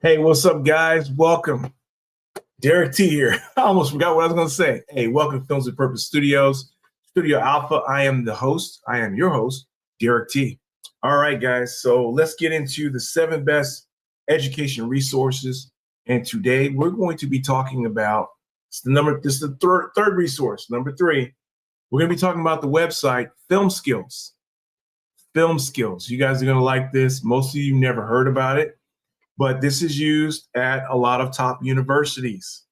Hey, what's up, guys? Welcome. Derek T here. I almost forgot what I was going to say. Hey, welcome to Films with Purpose Studios, Studio Alpha. I am the host. I am your host, Derek T. All right, guys. So let's get into the 7 best education resources. And today we're going to be talking about this is the third resource. Number 3, we're going to be talking about the website Film Skills. Film Skills. You guys are going to like this. Most of you never heard about it, but this is used at a lot of top universities.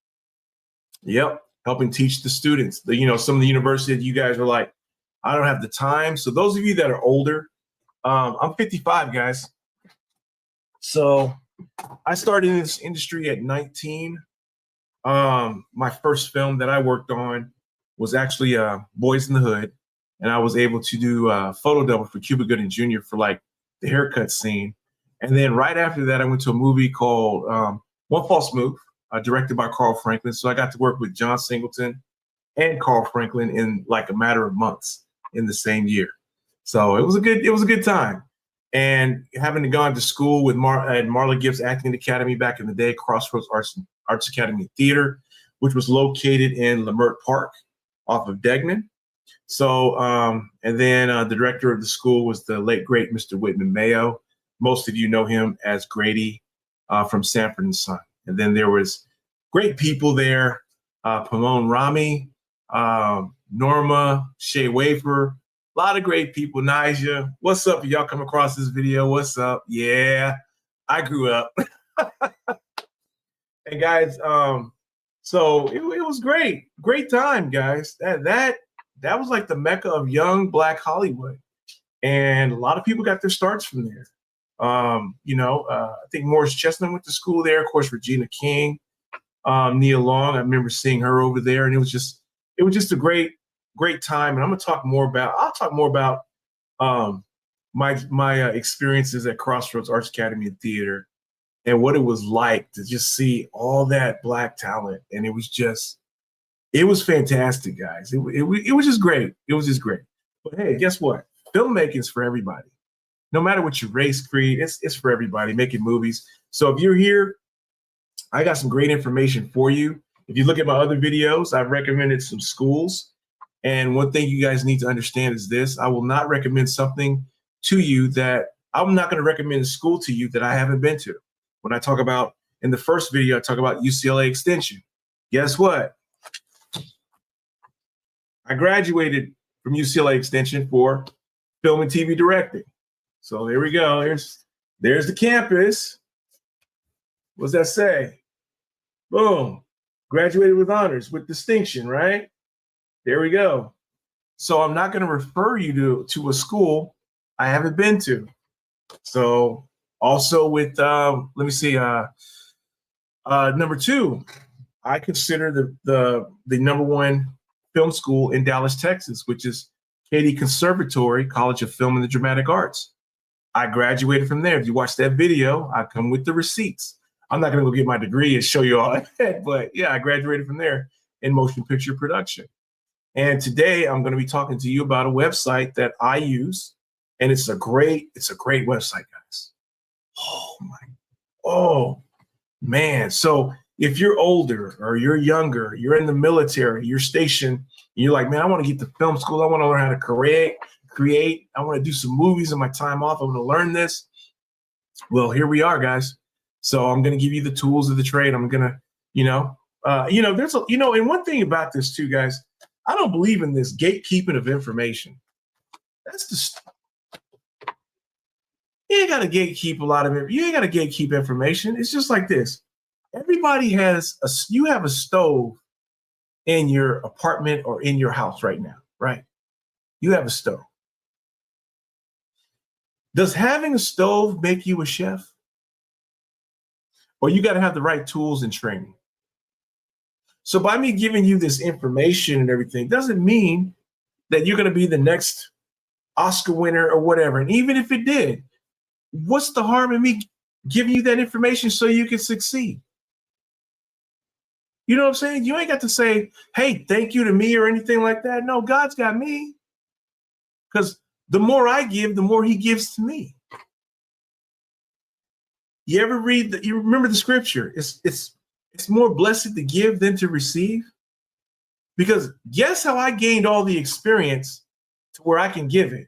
Yep, helping teach the students. Some of the universities you guys are like, I don't have the time. So those of you that are older, I'm 55, guys. So I started in this industry at 19. My first film that I worked on was actually Boys in the Hood, and I was able to do a photo double for Cuba Gooding Jr. for like the haircut scene. And then right after that, I went to a movie called One False Move, directed by Carl Franklin. So I got to work with John Singleton and Carl Franklin in like a matter of months in the same year. So it was a good time. And having gone to school with Marla Gibbs Acting Academy back in the day, Crossroads Arts Academy and Theater, which was located in Leimert Park off of Degnan. So, and then the director of the school was the late, great Mr. Whitman Mayo. Most of you know him as Grady from Sanford and Son. And then there was great people there, Pomone Rami, Norma, Shea Wafer, a lot of great people. Nija, what's up? If y'all come across this video, what's up? Yeah, I grew up. And guys, so it was great time, guys. That was like the mecca of young Black Hollywood, and a lot of people got their starts from there. I think Morris Chestnut went to school there. Of course, Regina King, Nia Long. I remember seeing her over there, and it was just a great time. And I'll talk more about my experiences at Crossroads Arts Academy and Theater and what it was like to just see all that Black talent. And it was fantastic, guys. It was just great. It was just great. But hey, guess what? Filmmaking is for everybody. No matter what your race, creed, it's for everybody making movies. So if you're here, I got some great information for you. If you look at my other videos, I've recommended some schools. And one thing you guys need to understand is this: I will not recommend something to you that I'm not going to recommend a school to you that I haven't been to. When I talk about in the first video, I talk about UCLA Extension. Guess what? I graduated from UCLA Extension for film and TV directing. So there we go. There's the campus. What's that say? Boom. Graduated with honors, with distinction, right? There we go. So I'm not going to refer you to a school I haven't been to. So also with, let me see, number 2, I consider the number 1 film school in Dallas, Texas, which is Katy Conservatory College of Film and the Dramatic Arts. I graduated from there. If you watch that video, I come with the receipts. I'm not going to go get my degree and show you all that, but yeah, I graduated from there in motion picture production. And today I'm going to be talking to you about a website that I use, and it's a great website, guys. Oh man. So if you're older or you're younger, you're in the military, you're stationed, you're like, man, I want to get to film school. I want to learn how to create. I want to do some movies in my time off. I want to learn this. Well, here we are, guys. So I'm going to give you the tools of the trade. I'm going to, and one thing about this too, guys, I don't believe in this gatekeeping of information. You ain't got to gatekeep a lot of it. You ain't got to gatekeep information. It's just like this. Everybody you have a stove in your apartment or in your house right now, right? You have a stove. Does having a stove make you a chef? Or you got to have the right tools and training. So by me giving you this information and everything doesn't mean that you're going to be the next Oscar winner or whatever. And even if it did, what's the harm in me giving you that information so you can succeed? You know what I'm saying? You ain't got to say, hey, thank you to me or anything like that. No, God's got me. Because the more I give, the more he gives to me. You ever you remember the scripture? It's more blessed to give than to receive. Because guess how I gained all the experience to where I can give it?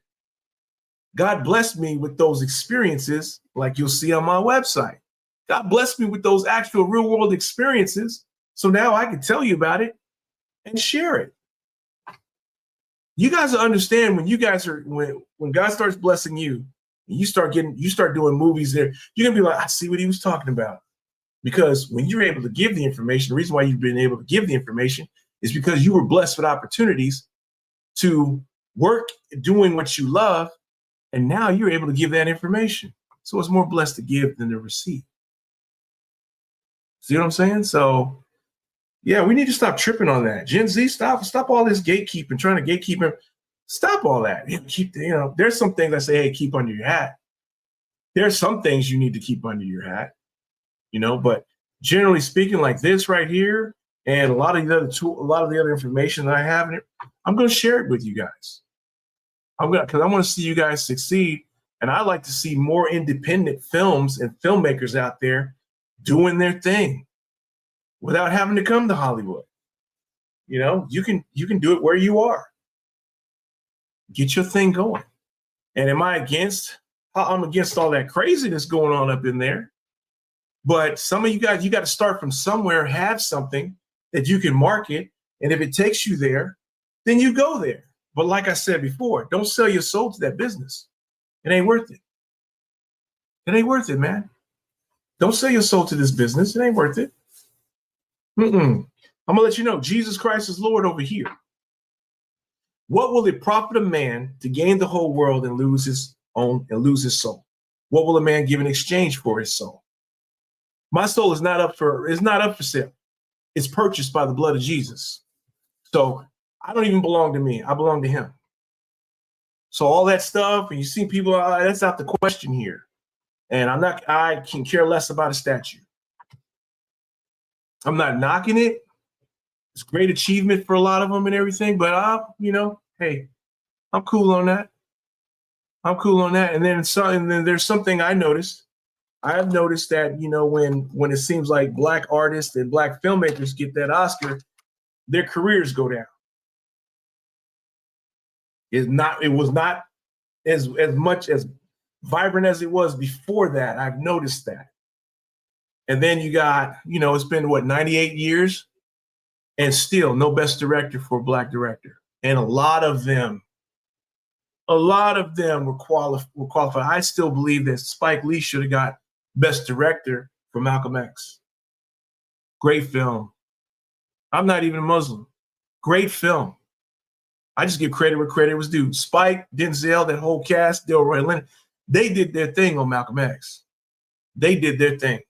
God blessed me with those experiences, like you'll see on my website. God blessed me with those actual real world experiences. So now I can tell you about it and share it. You guys will understand when when God starts blessing you, and you start doing movies there, you're gonna be like, I see what he was talking about. Because when you're able to give the information, the reason why you've been able to give the information is because you were blessed with opportunities to work doing what you love, and now you're able to give that information. So it's more blessed to give than to receive. See what I'm saying? So yeah, we need to stop tripping on that. Gen Z, stop all this gatekeeping, trying to gatekeep him. Stop all that. There's some things I say, hey, keep under your hat. There's some things you need to keep under your hat, but generally speaking, like this right here, and a lot of the other information that I have in it, I'm going to share it with you guys. Because I want to see you guys succeed. And I like to see more independent films and filmmakers out there doing their thing without having to come to Hollywood. You can do it where you are. Get your thing going. And am I against? I'm against all that craziness going on up in there. But some of you guys, you got to start from somewhere, have something that you can market. And if it takes you there, then you go there. But like I said before, don't sell your soul to that business. It ain't worth it. It ain't worth it, man. Don't sell your soul to this business. It ain't worth it. I'm going to let you know, Jesus Christ is Lord over here. What will it profit a man to gain the whole world and lose his soul? What will a man give in exchange for his soul? My soul is not up for sale. It's purchased by the blood of Jesus. So I don't even belong to me. I belong to him. So all that stuff, and you see people, that's not the question here. And I can care less about a statue. I'm not knocking it. It's great achievement for a lot of them and everything, but hey, I'm cool on that. And then there's something I noticed. I've noticed that, when it seems like Black artists and Black filmmakers get that Oscar, their careers go down. It was not as much as vibrant as it was before that. I've noticed that. And then you got, it's been 98 years and still no best director for a Black director. And a lot of them were qualified. I still believe that Spike Lee should have got best director for Malcolm X. Great film. I'm not even a Muslim. Great film. I just give credit where credit was due. Spike, Denzel, that whole cast, Delroy Lind, they did their thing on Malcolm X. They did their thing.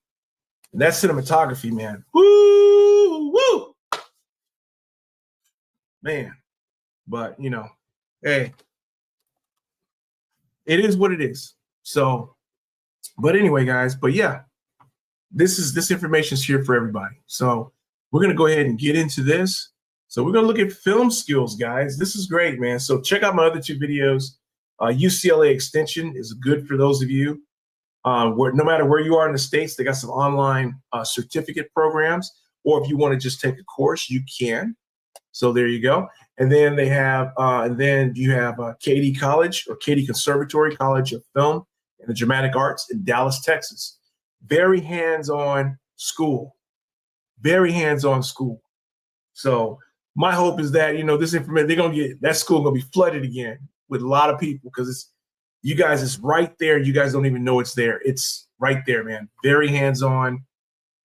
And that cinematography, man. Woo! Man. But, hey, it is what it is. So, but anyway, guys, this information is here for everybody. So we're going to go ahead and get into this. So we're going to look at film skills, guys. This is great, man. So check out my other two videos. UCLA Extension is good for those of you. No matter where you are in the States, they got some online certificate programs. Or if you want to just take a course, you can. So there you go. And then they have, Katy College or Katy Conservatory College of Film and the Dramatic Arts in Dallas, Texas. Very hands-on school. Very hands-on school. So my hope is that, this information, that school going to be flooded again with a lot of people because it's right there. You guys don't even know it's there. It's right there, man. Very hands-on.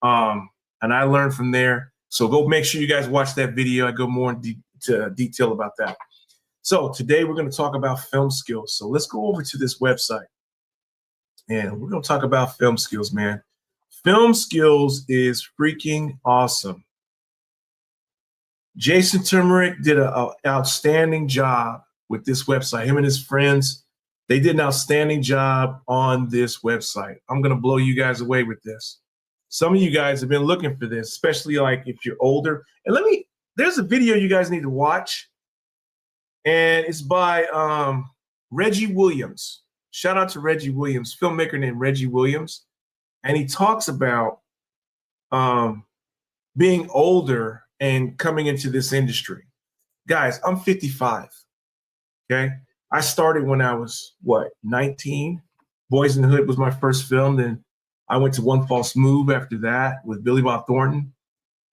And I learned from there. So go make sure you guys watch that video. I go more into detail about that. So today we're going to talk about film skills. So let's go over to this website. And we're going to talk about film skills, man. Film skills is freaking awesome. Jason Turmeric did an outstanding job with this website. Him and his friends, they did an outstanding job on this website. I'm going to blow you guys away with this. Some of you guys have been looking for this, especially like if you're older. And there's a video you guys need to watch. And it's by Reggie Williams. Shout out to Reggie Williams, filmmaker named Reggie Williams. and he talks about being older and coming into this industry. Guys, I'm 55. Okay, I started when I was 19. Boys in the Hood was my first film. Then I went to One False Move after that with Billy Bob Thornton.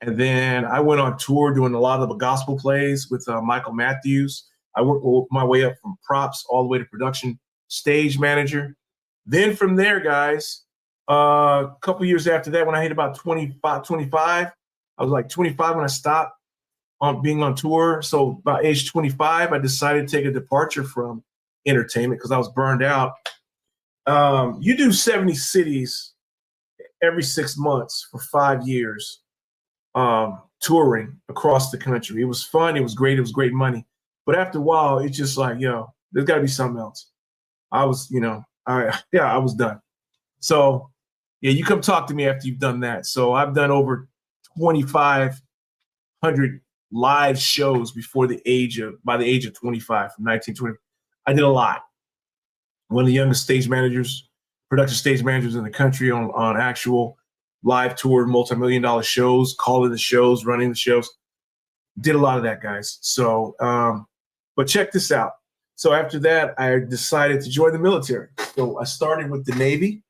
And then I went on tour doing a lot of the gospel plays with Michael Matthews. I worked my way up from props all the way to production stage manager. Then from there, guys, a couple years after that, when I hit about 25, I was like 25 when I stopped on being on tour. So by age 25, I decided to take a departure from entertainment because I was burned out. You do 70 cities every 6 months for 5 years. Touring across the country. It was fun. It was great. It was great money. But after a while, it's just like, there's got to be something else. I was, I was done. So, yeah, you come talk to me after you've done that. So I've done over 2,500 live shows by the age of 25, from 1920. I did a lot. One of the youngest production stage managers in the country on actual live tour, multi-million-dollar shows, calling the shows, running the shows. Did a lot of that, guys. So, but check this out. So after that, I decided to join the military. So I started with the Navy,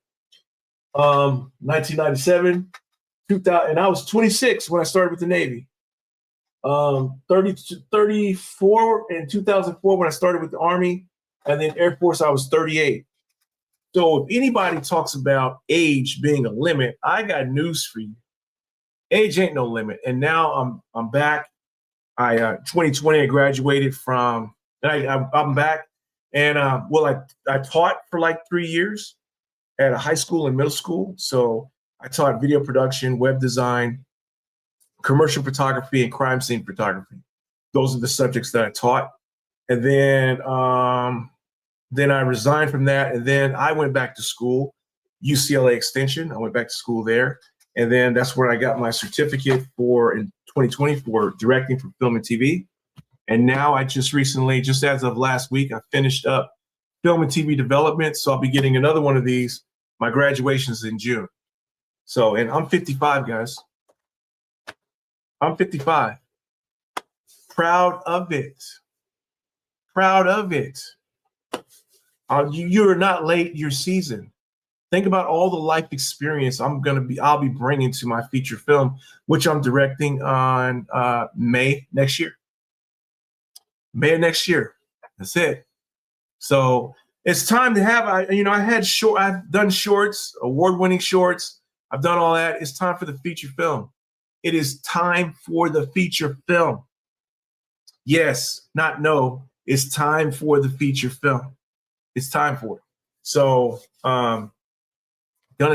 1997, 2000, and I was 26 when I started with the Navy. 34 in 2004 when I started with the Army, and then Air Force, I was 38. So if anybody talks about age being a limit, I got news for you. Age ain't no limit. And now I'm back. 2020 I graduated from, and I'm back. And I taught for like 3 years at a high school and middle school. So I taught video production, web design, commercial photography, and crime scene photography. Those are the subjects that I taught. And then I resigned from that, and then I went back to school, UCLA Extension. I went back to school there, and then that's where I got my certificate in 2020 for directing for film and TV. And now I just recently, just as of last week, I finished up film and TV development, so I'll be getting another one of these. My graduation is in June. So, and I'm 55, guys. I'm 55. Proud of it. Proud of it. You're not late your season. Think about all the life experience I'll be bringing to my feature film, which I'm directing on May next year. May of next year. That's it. So it's time to have. I've done shorts, award-winning shorts. I've done all that. It's time for the feature film. It is time for the feature film. Yes, not no. It's time for the feature film. It's time for it. So, gonna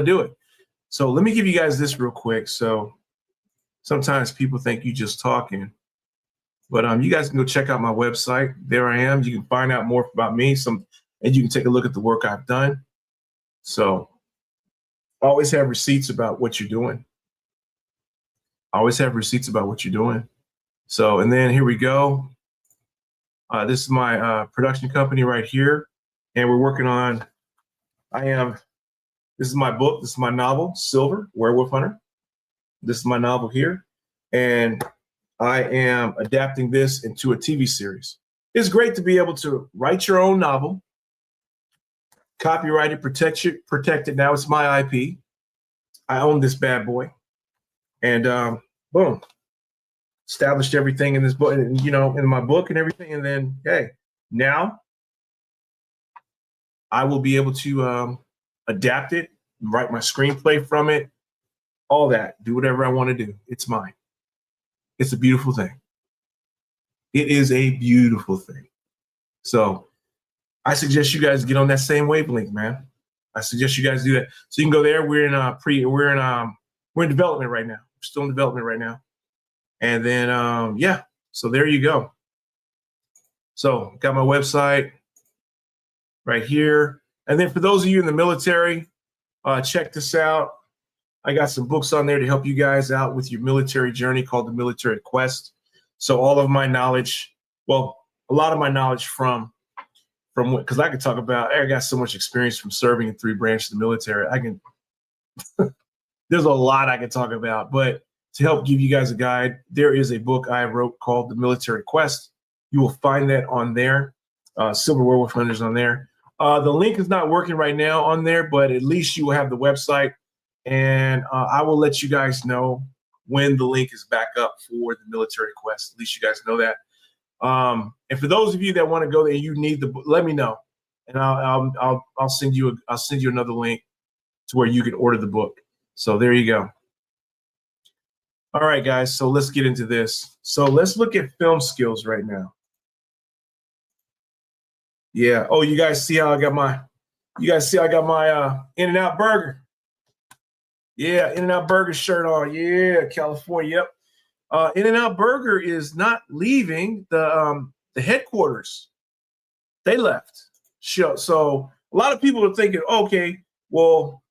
do it. So let me give you guys this real quick. So sometimes people think you just talking, but you guys can go check out my website. There I am. You can find out more about me. And you can take a look at the work I've done. So always have receipts about what you're doing. Always have receipts about what you're doing. So, and then here we go. This is my production company right here. And we're working on, this is my book. This is my novel, Silver, Werewolf Hunter. This is my novel here. And I am adapting this into a TV series. It's great to be able to write your own novel, copyright it, protect it. Now it's my IP. I own this bad boy. And boom, established everything in this book, in my book and everything. And then, hey, now I will be able to adapt it, write my screenplay from it, all that, do whatever I want to do. It's mine. It's a beautiful thing. It is a beautiful thing. So I suggest you guys get on that same wavelength, man. I suggest you guys do that. So you can go there. We're in development right now. We're still in development right now. And then so there you go. So got my website right here. And then for those of you in the military, check this out. I got some books on there to help you guys out with your military journey called The Military Quest. So all of my knowledge, well, a lot of my knowledge from because I could talk about, I got so much experience from serving in 3 branches of the military. There's a lot I can talk about, but to help give you guys a guide, there is a book I wrote called The Military Quest. You will find that on there. Silver Werewolf Hunters on there. The link is not working right now on there, but at least you will have the website. And I will let you guys know when the link is back up for the Military Quest. At least you guys know that. And for those of you that want to go there and you need the book, let me know, and I'll send you another link to where you can order the book. So there you go. All right, guys. So let's get into this. So let's look at film skills right now. Yeah. Oh, you guys see how I got my In-N-Out Burger. Yeah, In-N-Out Burger shirt on. Yeah, California. Yep. In-N-Out Burger is not leaving the headquarters. They left. So a lot of people are thinking, okay, well,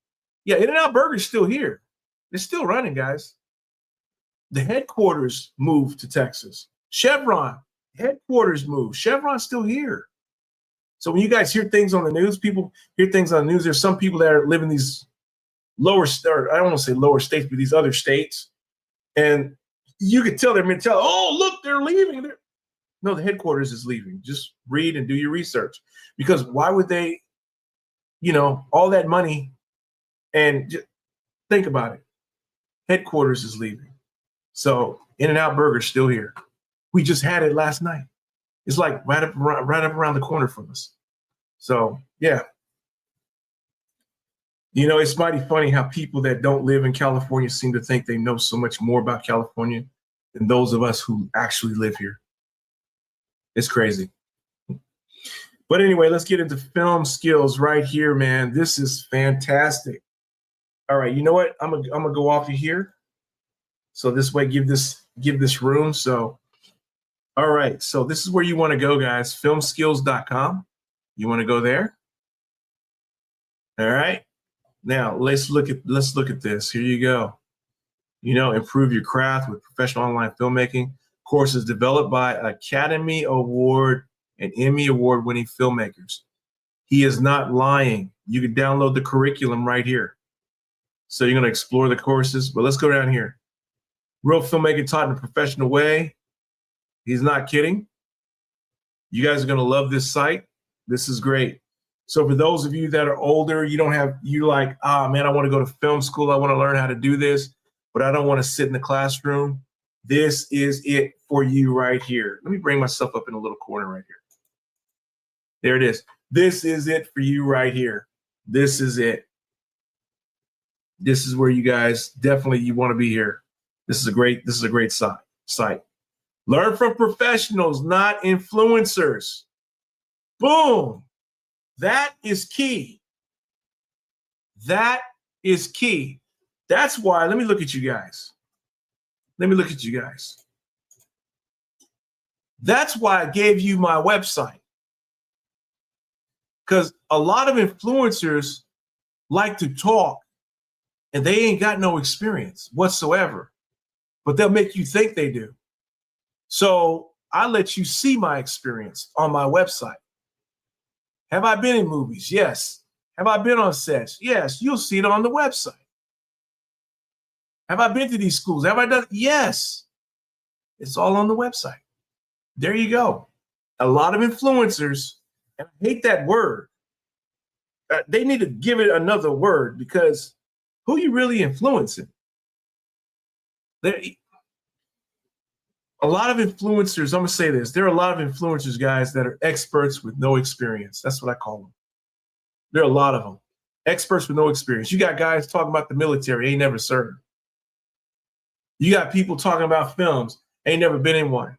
yeah, In-N-Out Burger is still here. It's still running, guys. The headquarters moved to Texas. Chevron headquarters moved. Chevron's still here. So when you guys hear things on the news, people hear things on the news. There's some people that live in these lower, or I don't want to say lower states, but these other states, and you could tell their mentality. Oh, look, they're leaving. No, the headquarters is leaving. Just read and do your research, because why would they? All that money, and just think about it. Headquarters is leaving. So In-N-Out Burger's still here. We just had it last night. It's like right up around the corner from us. So yeah. It's mighty funny how people that don't live in California seem to think they know so much more about California than those of us who actually live here. It's crazy. But anyway, let's get into film skills right here, man. This is fantastic. All right, you know what? I'm gonna go off of here. So this way, give this room. So, all right. So this is where you want to go, guys. Filmskills.com. You want to go there. All right. Now let's look at this. Here you go. Improve your craft with professional online filmmaking courses developed by Academy Award and Emmy Award winning filmmakers. He is not lying. You can download the curriculum right here. So you're going to explore the courses, but let's go down here. Real filmmaking taught in a professional way. He's not kidding. You guys are going to love this site. This is great. So for those of you that are older, you're like, man, I want to go to film school. I want to learn how to do this, but I don't want to sit in the classroom. This is it for you right here. Let me bring myself up in a little corner right here. There it is. This is it for you right here. This is it. This is where you guys definitely you want to be here. This is a great site. Learn from professionals, not influencers. Boom. That is key. That is key. That's why, let me look at you guys. That's why I gave you my website. Because a lot of influencers like to talk and they ain't got no experience whatsoever, but they'll make you think they do. So I let you see my experience on my website. Have I been in movies? Yes. Have I been on sets? Yes. You'll see it on the website. Have I been to these schools? Have I done? Yes. It's all on the website. There you go. A lot of influencers, and I hate that word. They need to give it another word, because who you really influencing? A lot of influencers, I'm going to say this. There are a lot of influencers, guys, that are experts with no experience. That's what I call them. There are a lot of them. Experts with no experience. You got guys talking about the military, ain't never served. You got people talking about films, ain't never been in one.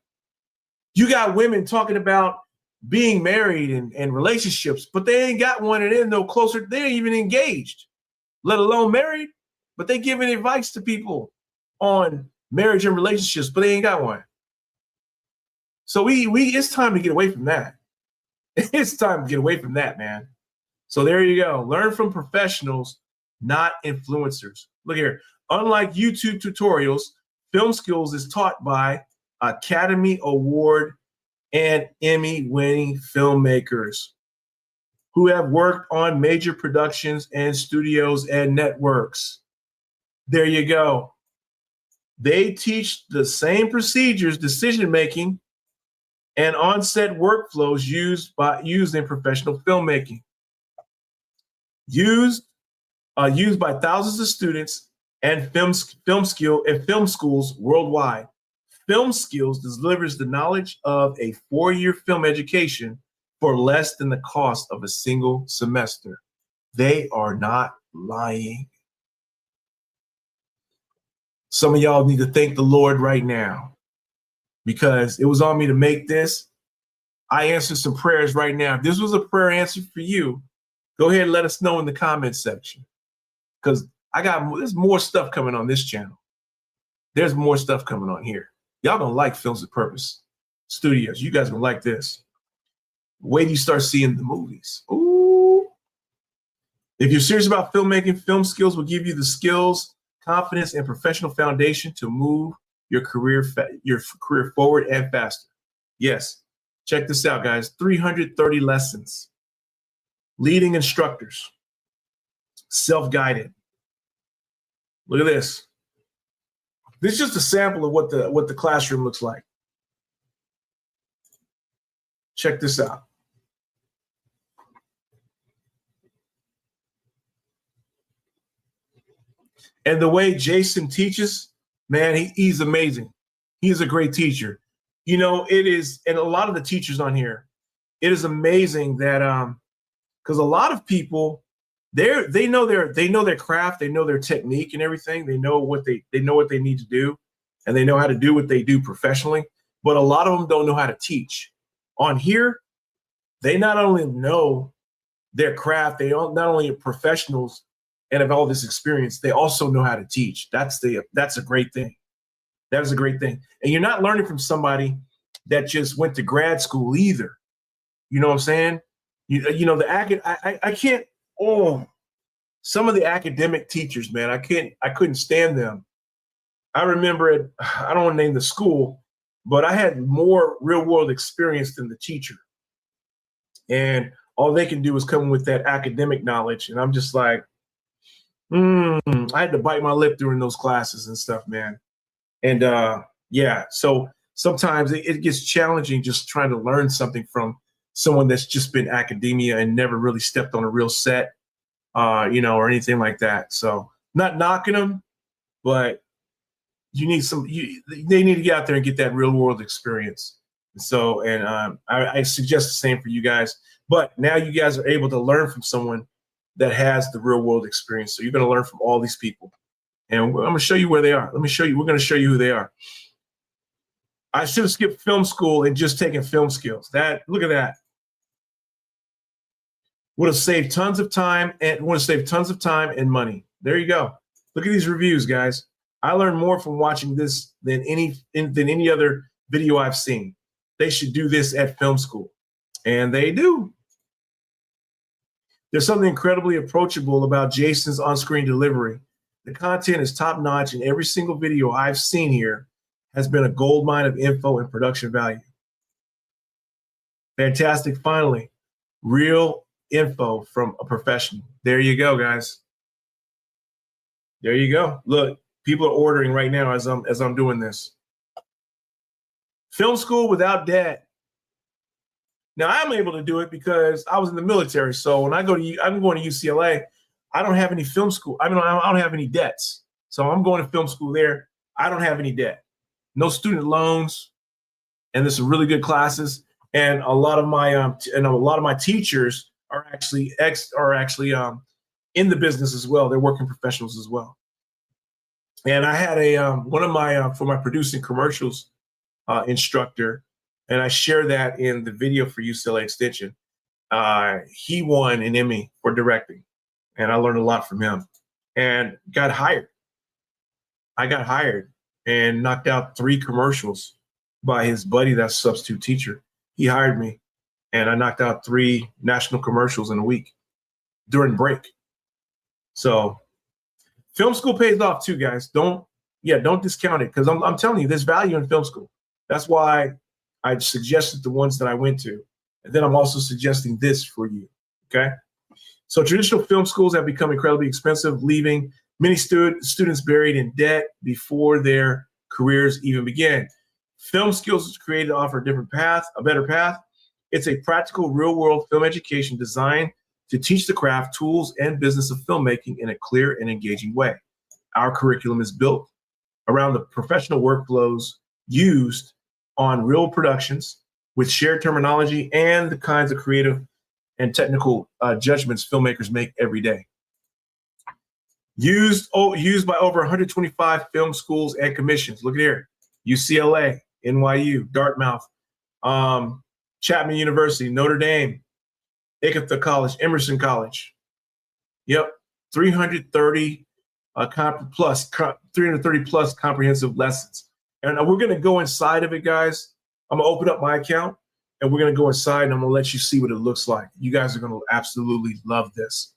You got women talking about being married and relationships, but they ain't got one and they're no closer. They ain't even engaged, let alone married, but they giving advice to people on marriage and relationships, but they ain't got one. So it's time to get away from that. It's time to get away from that, man. So there you go. Learn from professionals, not influencers. Look here. Unlike YouTube tutorials, film skills is taught by Academy Award and Emmy-winning filmmakers who have worked on major productions and studios and networks. There you go. They teach the same procedures, decision-making, and on-set workflows used in professional filmmaking. Used by thousands of students and film schools worldwide. Film Skills delivers the knowledge of a 4-year film education for less than the cost of a single semester. They are not lying. Some of y'all need to thank the Lord right now, because it was on me to make this. I answered some prayers right now. If this was a prayer answer for you, go ahead and let us know in the comments section, because there's more stuff coming on this channel. There's more stuff coming on here. Y'all gonna like Films with Purpose Studios. You guys gonna like this. Wait till you start seeing the movies. Ooh. If you're serious about filmmaking, Film Skills will give you the skills, confidence, and professional foundation to move your career forward and faster. Yes, check this out, guys. 330 lessons, leading instructors, self-guided. Look at this. This is just a sample of what the classroom looks like. Check this out. And the way Jason teaches, man, he's amazing. He's a great teacher. You know, it is, and a lot of the teachers on here, it is amazing that because a lot of people, they know their craft, they know their technique and everything. They know what they need to do, and they know how to do what they do professionally. But a lot of them don't know how to teach. On here, they not only know their craft, they not only are professionals and have all this experience, they also know how to teach. That's a great thing. That is a great thing. And you're not learning from somebody that just went to grad school either. You know what I'm saying? You know, I can't. Oh, some of the academic teachers, man, I couldn't stand them. I remember it. I don't want to name the school, but I had more real world experience than the teacher. And all they can do is come with that academic knowledge. And I'm just like, I had to bite my lip during those classes and stuff, man. And yeah, so sometimes it gets challenging just trying to learn something from someone that's just been academia and never really stepped on a real set, you know, or anything like that. So not knocking them, but you need they need to get out there and get that real world experience. So, and I suggest the same for you guys. But now you guys are able to learn from someone that has the real world experience. So you're going to learn from all these people. And I'm going to show you where they are. We're going to show you who they are. I should have skipped film school and just taken film skills. Look at that. Would have saved tons of time and money. There you go. Look at these reviews, guys. I learned more from watching this than any other video I've seen. They should do this at film school. And they do. There's something incredibly approachable about Jason's on-screen delivery. The content is top-notch, and every single video I've seen here has been a goldmine of info and production value. Fantastic. Finally, real info from a professional. There you go, guys. There you go. Look, people are ordering right now as I'm doing this. Film school without debt. Now I'm able to do it because I was in the military. So when I'm going to UCLA, I don't have any film school. I don't have any debts. So I'm going to film school there. I don't have any debt, no student loans, and there's some really good classes. And a lot of my teachers are actually in the business as well. They're working professionals as well. And I had one of my for my producing commercials instructor, and I share that in the video for UCLA Extension. He won an Emmy for directing, and I learned a lot from him and got hired. I got hired and knocked out 3 commercials by his buddy that's a substitute teacher. He hired me, and I knocked out 3 national commercials in a week during break. So film school pays off too, guys. Don't discount it, because I'm telling you, there's value in film school. That's why I suggested the ones that I went to. And then I'm also suggesting this for you, okay? So traditional film schools have become incredibly expensive, leaving Many students buried in debt before their careers even began. Film Skills was created to offer a better path. It's a practical, real-world film education designed to teach the craft, tools, and business of filmmaking in a clear and engaging way. Our curriculum is built around the professional workflows used on real productions with shared terminology and the kinds of creative and technical judgments filmmakers make every day. Used by over 125 film schools and commissions. Look at here. UCLA, NYU, Dartmouth, Chapman University, Notre Dame, Ithaca College, Emerson College. Yep, 330 plus comprehensive lessons. And we're going to go inside of it, guys. I'm going to open up my account and we're going to go inside and I'm going to let you see what it looks like. You guys are going to absolutely love this.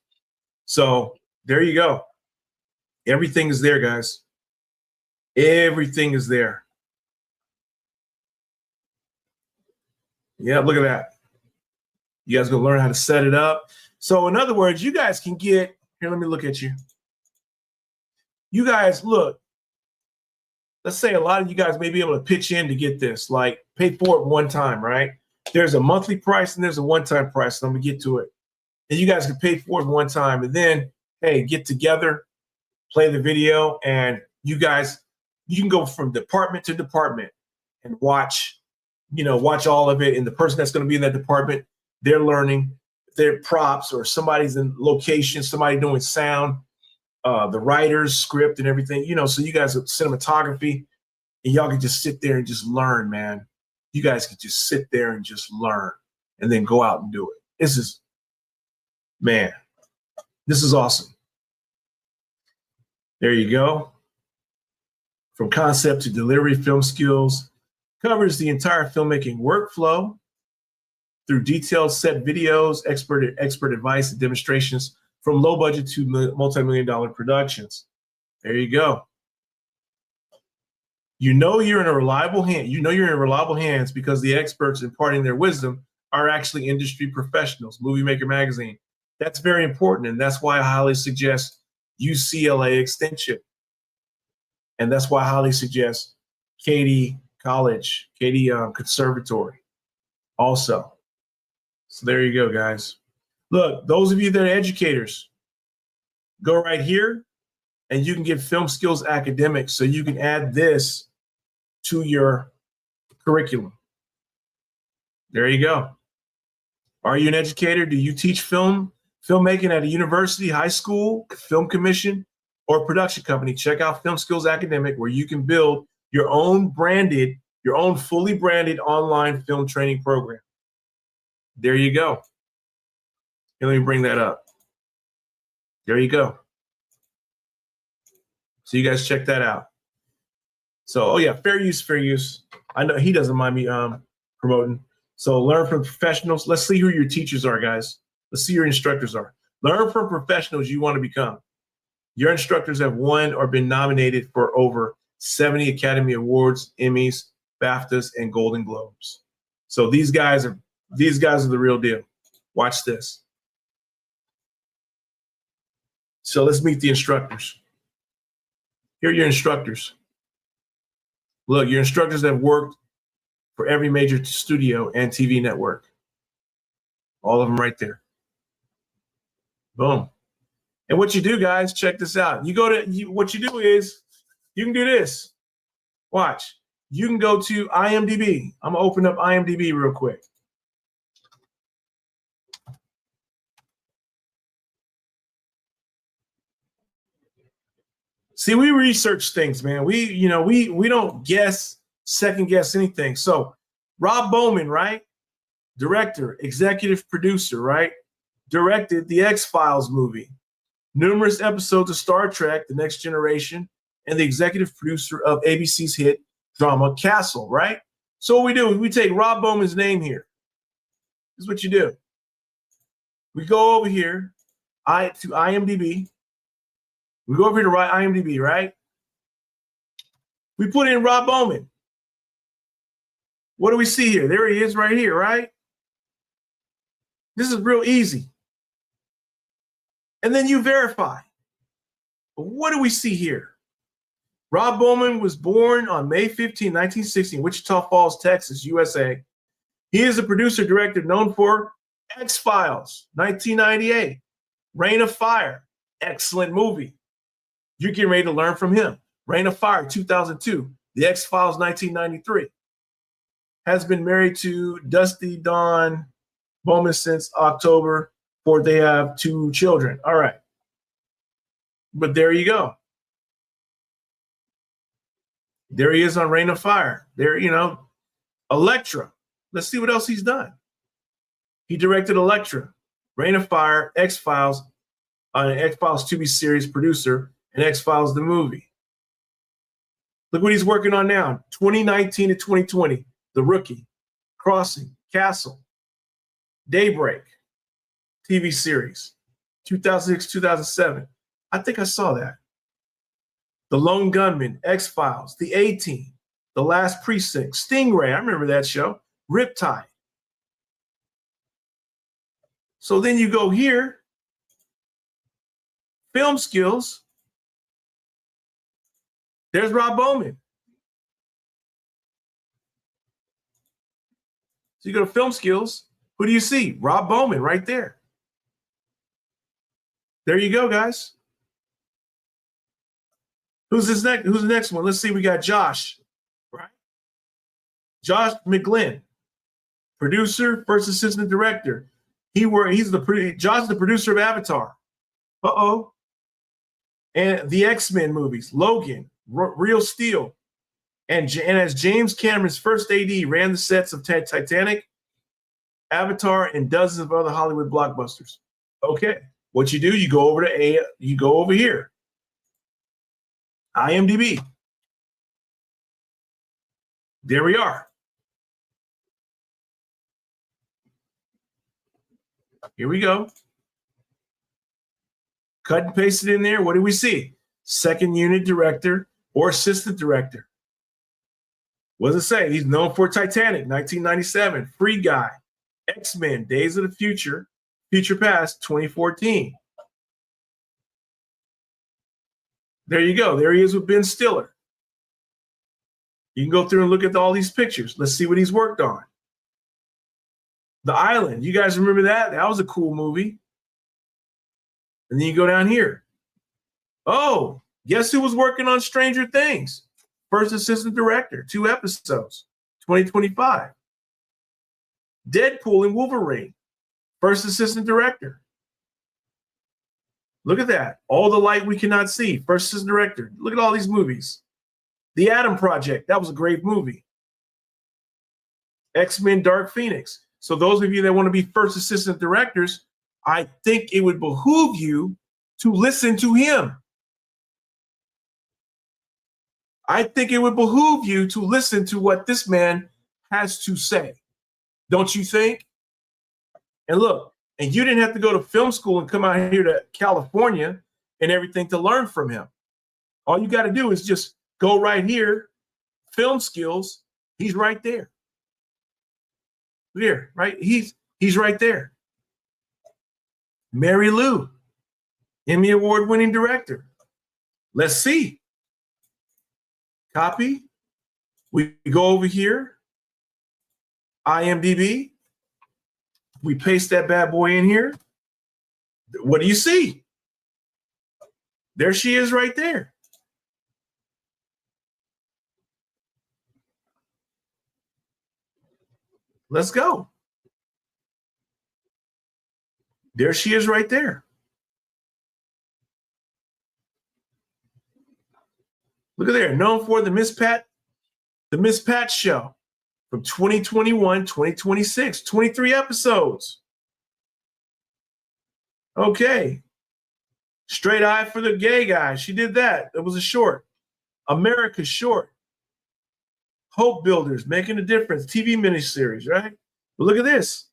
So there you go. Everything is there, guys. Everything is there. Yeah, look at that. You guys going to learn how to set it up. So in other words, you guys can get, here, let me look at you. You guys, look, let's say a lot of you guys may be able to pitch in to get this, like pay for it one time, right? There's a monthly price and there's a one-time price, and I'm going to get to it. And you guys can pay for it one time and then, hey, get together, play the video, and you guys, you can go from department to department and watch all of it. And the person that's going to be in that department, they're learning their props, or somebody's in location, somebody doing sound, the writer's script and everything, so you guys have cinematography, and y'all can just sit there and just learn, man. You guys can just sit there and just learn and then go out and do it. This is awesome. There you go. From concept to delivery, Film Skills covers the entire filmmaking workflow through detailed set videos, expert advice, and demonstrations from low budget to multi-million-dollar productions. There you go. You're in a reliable hand. You're in reliable hands because the experts imparting their wisdom are actually industry professionals. Movie Maker Magazine. That's very important, and that's why I highly suggest UCLA Extension. And that's why I highly suggest Katy College, Katy Conservatory also. So there you go, guys. Look, those of you that are educators, go right here and you can get Film Skills Academic, so you can add this to your curriculum. There you go. Are you an educator? Do you teach filmmaking at a university, high school, film commission, or production company? Check out Film Skills Academic, where you can build your own fully branded online film training program. There you go. And let me bring that up. There you go. So you guys check that out. So, oh yeah, fair use. I know he doesn't mind me promoting. So learn from professionals. Let's see who your teachers are, guys. Let's see who your instructors are. Learn from professionals you want to become. Your instructors have won or been nominated for over 70 Academy Awards, Emmys, BAFTAs, and Golden Globes. So these guys are the real deal. Watch this. So let's meet the instructors. Here are your instructors. Look, your instructors have worked for every major studio and TV network. All of them right there. Boom. And what you do, guys, check this out. What you do is you can do this. Watch. You can go to IMDb. I'm going to open up IMDb real quick. See, we research things, man. We don't second guess anything. So Rob Bowman, right? Director, executive producer, right? Directed the X-Files movie, numerous episodes of Star Trek, The Next Generation, and the executive producer of ABC's hit drama Castle, right? So what we do is we take Rob Bowman's name here. This is what you do. We go over here to IMDb. We go over here to IMDb, right? We put in Rob Bowman. What do we see here? There he is right here, right? This is real easy. And then you verify. But what do we see here? Rob Bowman was born on May 15, 1960 in Wichita Falls, Texas, USA. He is a producer-director known for X-Files, 1998, Reign of Fire, excellent movie. You're getting ready to learn from him. Reign of Fire, 2002, The X-Files, 1993. Has been married to Dusty Dawn Bowman since October, for they have 2 children. All right. But there you go. There he is on Reign of Fire. There, Elektra. Let's see what else he's done. He directed Elektra, Reign of Fire, X-Files, an X-Files TV series producer, and X-Files the movie. Look what he's working on now. 2019 to 2020, The Rookie, Crossing, Castle, Daybreak, TV series, 2006, 2007. I think I saw that. The Lone Gunman, X-Files, The A-Team, The Last Precinct, Stingray, I remember that show, Riptide. So then you go here, film skills. There's Rob Bowman. So you go to film skills. Who do you see? Rob Bowman right there. There you go, guys. Who's the next one? Let's see. We got Josh, right? Josh McGlynn, producer, first assistant director. Josh is the producer of Avatar. And the X-Men movies, Logan, Real Steel, and as James Cameron's first AD, ran the sets of Titanic, Avatar, and dozens of other Hollywood blockbusters. Okay, what you do? You go over here. IMDb. There we are. Here we go. Cut and paste it in there. What do we see? Second unit director or assistant director. What does it say? He's known for Titanic, 1997, Free Guy, X-Men, Days of the Future, Future Past, 2014. There you go. There he is with Ben Stiller. You can go through and look at all these pictures. Let's see what he's worked on. The Island. You guys remember that? That was a cool movie. And then you go down here. Oh, guess who was working on Stranger Things? First assistant director, 2 episodes, 2025. Deadpool and Wolverine, first assistant director. Look at that. All the Light We Cannot See, first assistant director. Look at all these movies. The Atom Project, that was a great movie. X-Men Dark Phoenix. So those of you that want to be first assistant directors, I think it would behoove you to listen to him. I think it would behoove you to listen to what this man has to say. Don't you think? And look, and you didn't have to go to film school and come out here to California and everything to learn from him. All you got to do is just go right here, film skills. He's right there. Here, right? He's right there. Mary Lou, Emmy Award-winning director. Let's see. Copy. We go over here. IMDb. We paste that bad boy in here. What do you see? There she is right there. Let's go. There she is right there. Look at there. Known for the Miss Pat Show from 2021, 2026, 23 episodes. Okay. Straight Eye for the Gay Guy. She did that. It was a short. America's Short. Hope Builders, Making a Difference, TV miniseries, right? But look at this.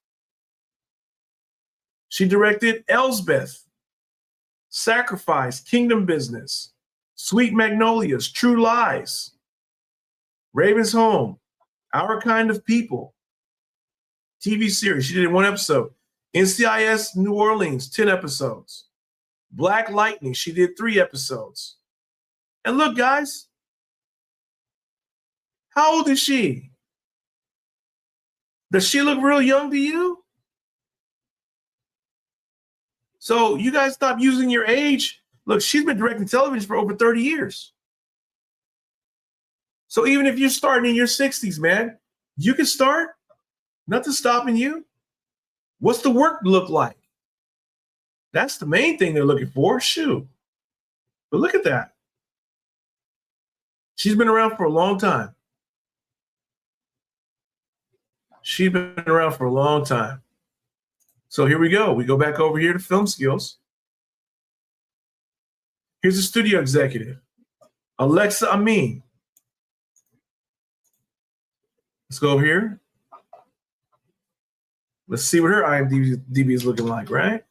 She directed Elsbeth, Sacrifice, Kingdom Business, Sweet Magnolias, True Lies, Raven's Home, Our Kind of People, TV series. She did 1 episode. NCIS New Orleans, 10 episodes. Black Lightning, she did 3 episodes. And look, guys, how old is she? Does she look real young to you? So you guys stop using your age. Look, she's been directing television for over 30 years. So even if you're starting in your 60s, man, you can start. Nothing's stopping you. What's the work look like? That's the main thing they're looking for. Shoot. But look at that. She's been around for a long time. She's been around for a long time. So here we go. We go back over here to film skills. Here's a studio executive, Alexa Amin. Let's go over here. Let's see what her IMDb is looking like, right?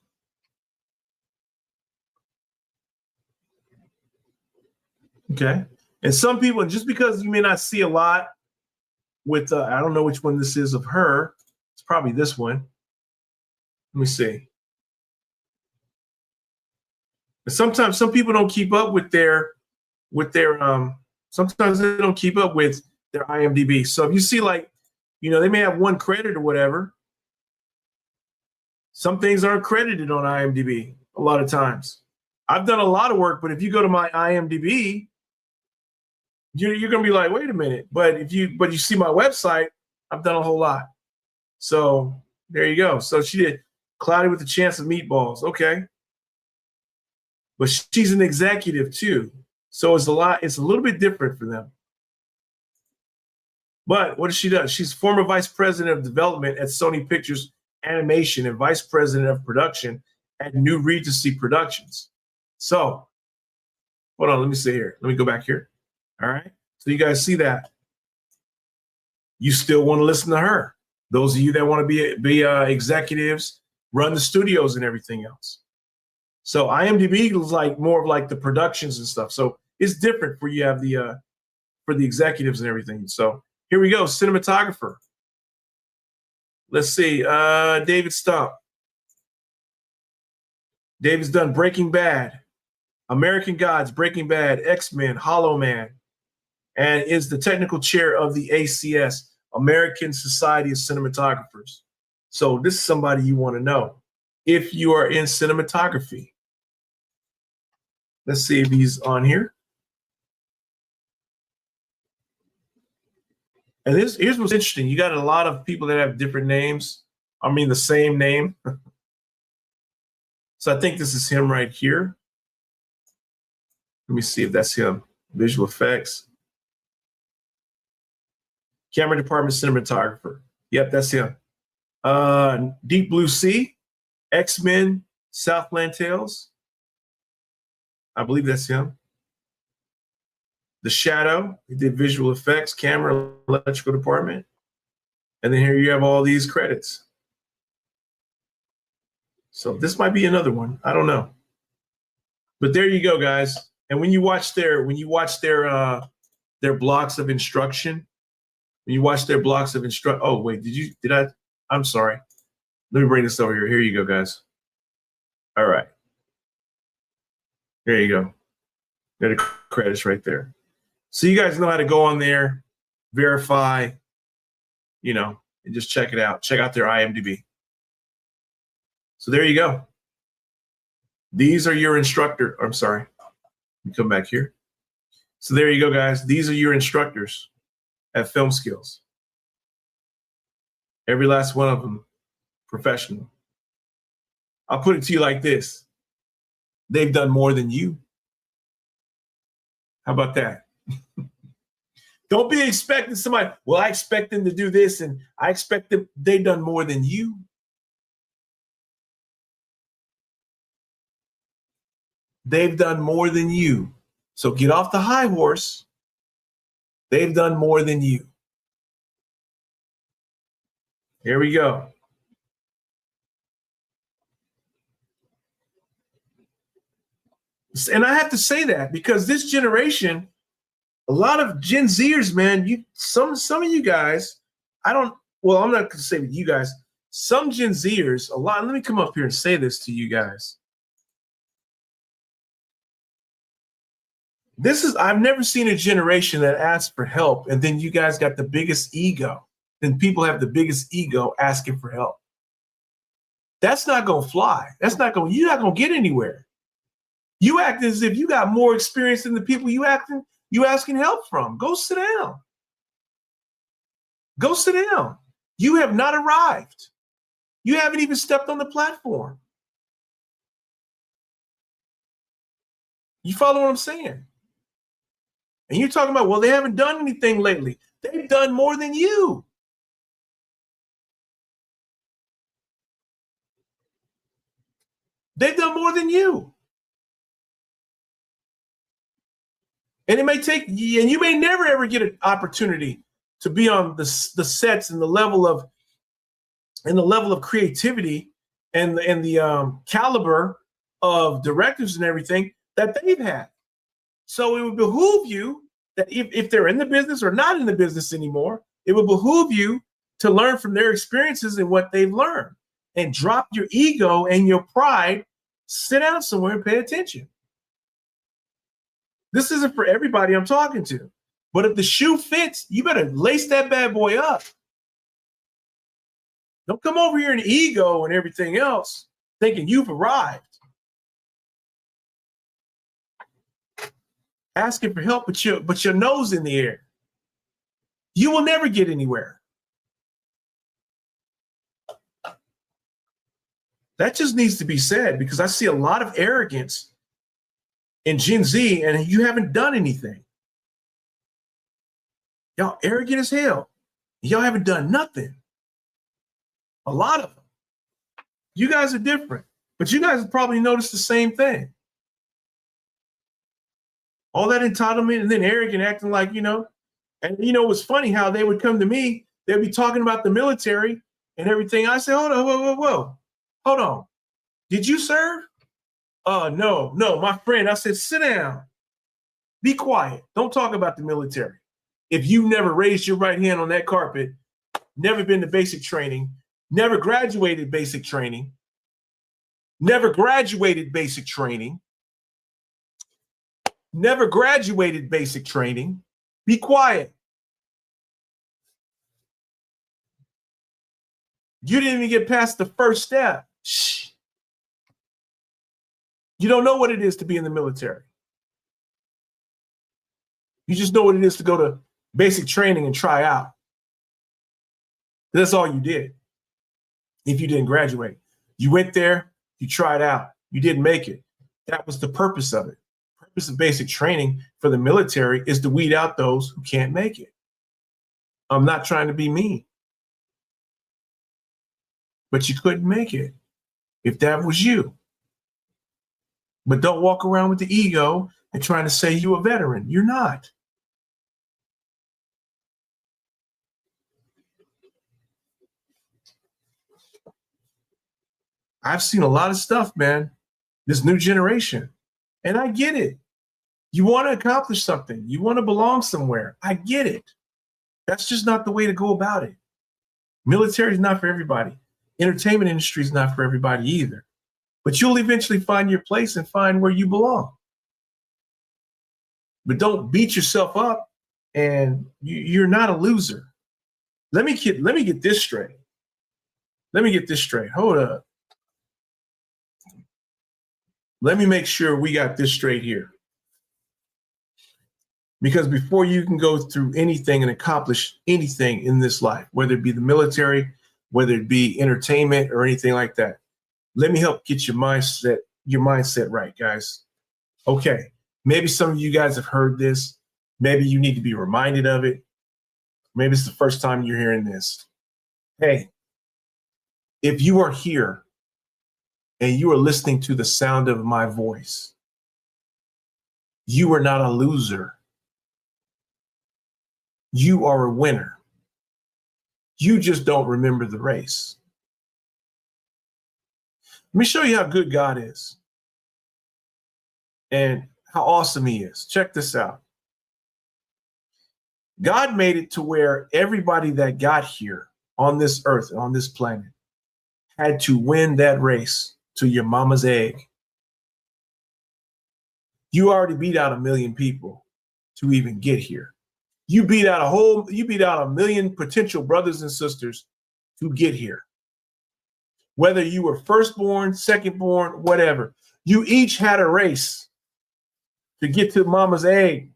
Okay. And some people, just because you may not see a lot with, I don't know which one this is of her. It's probably this one. Let me see. And sometimes some people don't keep up with their sometimes they don't keep up with their IMDb. So if you see like, they may have 1 credit or whatever. Some things aren't credited on IMDb a lot of times. I've done a lot of work, but if you go to my IMDb, you're gonna be like, wait a minute. But you see my website, I've done a whole lot. So there you go. So she did Cloudy with a Chance of Meatballs. Okay. But she's an executive too. So it's a little bit different for them. But what does she do? She's former vice president of development at Sony Pictures Animation and vice president of production at New Regency Productions. So hold on, let me see here. Let me go back here. All right. So you guys see that. You still want to listen to her. Those of you that want to be executives, run the studios and everything else. So IMDb is like more of like the productions and stuff. So it's different for you have for the executives and everything. So here we go, cinematographer. Let's see, David Stump. David's done Breaking Bad, American Gods, Breaking Bad, X-Men, Hollow Man, and is the technical chair of the ACS, American Society of Cinematographers. So this is somebody you want to know if you are in cinematography. Let's see if he's on here. And here's what's interesting. You got a lot of people that have different names. I mean, the same name. So I think this is him right here. Let me see if that's him. Visual effects. Camera department cinematographer. Yep, that's him. Deep Blue Sea, X-Men, Southland Tales. I believe that's him. The Shadow, he did visual effects, camera, electrical department. And then here you have all these credits. So this might be another one. I don't know. But there you go, guys. And when you watch their blocks of instruction, oh wait, I'm sorry. Let me bring this over here. Here you go, guys. All right. There you go. Got the credits right there. So you guys know how to go on there, verify, and just check it out. Check out their IMDb. So there you go. These are your instructor. I'm sorry. Let me come back here. So there you go, guys. These are your instructors at Film Skills. Every last one of them, professional. I'll put it to you like this. They've done more than you. How about that? Don't be expecting somebody, well, I expect them to do this and I expect them, they've done more than you. They've done more than you. So get off the high horse. They've done more than you. Here we go. And I have to say that because this generation, a lot of Gen Zers, man, some of you guys, I'm not going to say with you guys, some Gen Zers, let me come up here and say this to you guys. I've never seen a generation that asks for help, and then you guys got the biggest ego. Then people have the biggest ego asking for help. That's not going to fly. You're not going to get anywhere. You act as if you got more experience than the people you asking help from. Go sit down. Go sit down. You have not arrived. You haven't even stepped on the platform. You follow what I'm saying? And you're talking about, well, they haven't done anything lately. They've done more than you. They've done more than you. And it may take, and you may never ever get an opportunity to be on the sets and the level of creativity and the caliber of directors and everything that they've had. So it would behoove you that if they're in the business or not in the business anymore, it would behoove you to learn from their experiences and what they've learned, and drop your ego and your pride, sit down somewhere and pay attention. This isn't for everybody I'm talking to, but if the shoe fits, you better lace that bad boy up. Don't come over here in ego and everything else thinking you've arrived. Asking for help, but your nose in the air. You will never get anywhere. That just needs to be said, because I see a lot of arrogance in Gen Z, and you haven't done anything. Y'all arrogant as hell. Y'all haven't done nothing. A lot of them. You guys are different, but you guys have probably noticed the same thing. All that entitlement and then arrogant, acting like, and it was funny how they would come to me, they'd be talking about the military and everything. I say, hold on, whoa. Hold on. Did you serve? No, my friend. I said, sit down. Be quiet. Don't talk about the military. If you never raised your right hand on that carpet, never been to basic training, never graduated basic training, never graduated basic training, be quiet. You didn't even get past the first step. Shh. You don't know what it is to be in the military. You just know what it is to go to basic training and try out. That's all you did. If you didn't graduate, you went there, you tried out, you didn't make it. That was the purpose of it. The purpose of basic training for the military is to weed out those who can't make it. I'm not trying to be mean, but you couldn't make it if that was you. But don't walk around with the ego and trying to say you're a veteran. You're not. I've seen a lot of stuff, man, this new generation, and I get it. You want to accomplish something. You want to belong somewhere. I get it. That's just not the way to go about it. Military is not for everybody. Entertainment industry is not for everybody either. But you'll eventually find your place and find where you belong. But don't beat yourself up, and you're not a loser. Let me get this straight. Hold up. Let me make sure we got this straight here. Because before you can go through anything and accomplish anything in this life, whether it be the military, whether it be entertainment or anything like that, let me help get your mindset right, guys. Okay, maybe some of you guys have heard this. Maybe you need to be reminded of it. Maybe it's the first time you're hearing this. Hey, if you are here and you are listening to the sound of my voice, you are not a loser. You are a winner. You just don't remember the race. Let me show you how good God is and how awesome he is. Check this out. God made it to where everybody that got here on this earth, on this planet, had to win that race to your mama's egg. You already beat out 1 million people to even get here. You beat out a million potential brothers and sisters to get here. Whether you were firstborn, secondborn, whatever, you each had a race to get to mama's egg.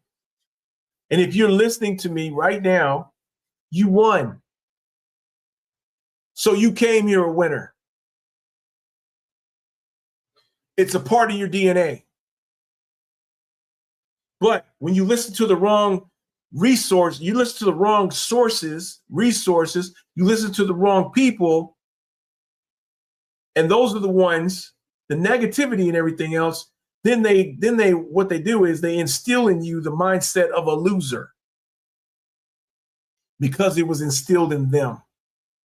And if you're listening to me right now, you won. So you came here a winner. It's a part of your DNA. But when you listen to the wrong resources, you listen to the wrong resources, you listen to the wrong people, and those are the ones, the negativity and everything else, then what they do is they instill in you the mindset of a loser because it was instilled in them.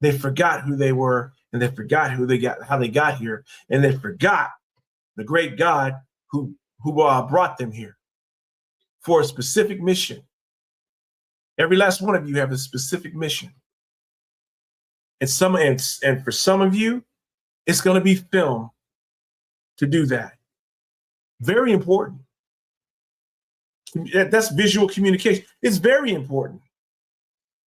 They forgot who they were, and they forgot how they got here, and they forgot the great God who brought them here for a specific mission. Every last one of you have a specific mission. And for some of you, it's going to be film to do that. Very important. That's visual communication. It's very important.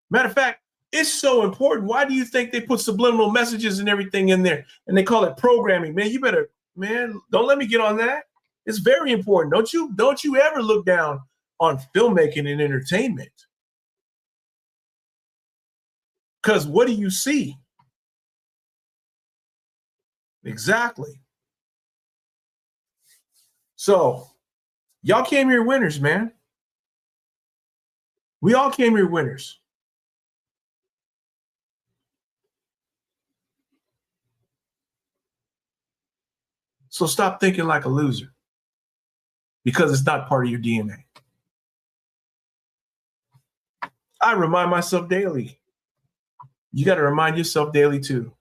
Matter of fact, it's so important. Why do you think they put subliminal messages and everything in there? And they call it programming. Man, don't let me get on that. It's very important. Don't you ever look down on filmmaking and entertainment. Because what do you see? Exactly. So y'all came here winners, man. We all came here winners. So stop thinking like a loser because it's not part of your DNA. I remind myself daily. You got to remind yourself daily too.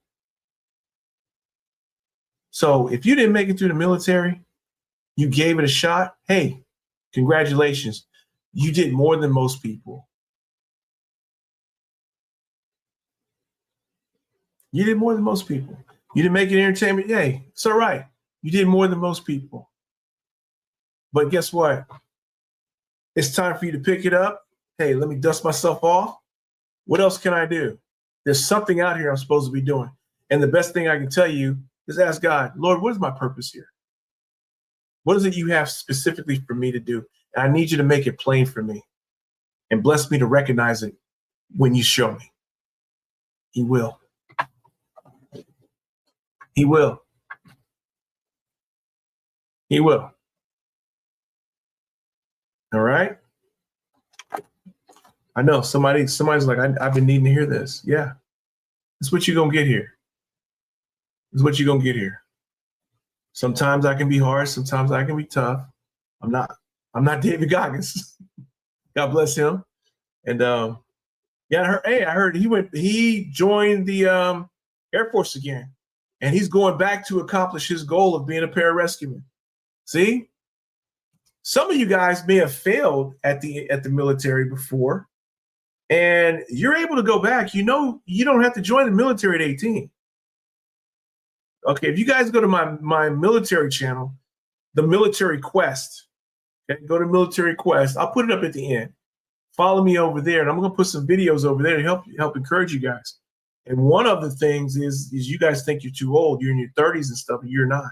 So if you didn't make it through the military, you gave it a shot. Hey, congratulations. You did more than most people. You did more than most people. You didn't make it in entertainment. Yay, it's all right. You did more than most people. But guess what? It's time for you to pick it up. Hey, let me dust myself off. What else can I do? There's something out here I'm supposed to be doing. And the best thing I can tell you is ask God, Lord, what is my purpose here? What is it you have specifically for me to do? And I need you to make it plain for me and bless me to recognize it when you show me. He will. He will. He will. All right. I know somebody's like, I've been needing to hear this. Yeah. That's what you're going to get here. This is what you're going to get here. Sometimes I can be harsh. Sometimes I can be tough. I'm not David Goggins. God bless him. And I heard he joined the Air Force again. And he's going back to accomplish his goal of being a pararescueman. See? Some of you guys may have failed at the military before, and you're able to go back. You know, you don't have to join the military at 18. Okay, if you guys go to my military channel, the Military Quest, okay, go to Military Quest. I'll put it up at the end. Follow me over there, and I'm going to put some videos over there to help encourage you guys. And one of the things is you guys think you're too old. You're in your 30s and stuff, and you're not.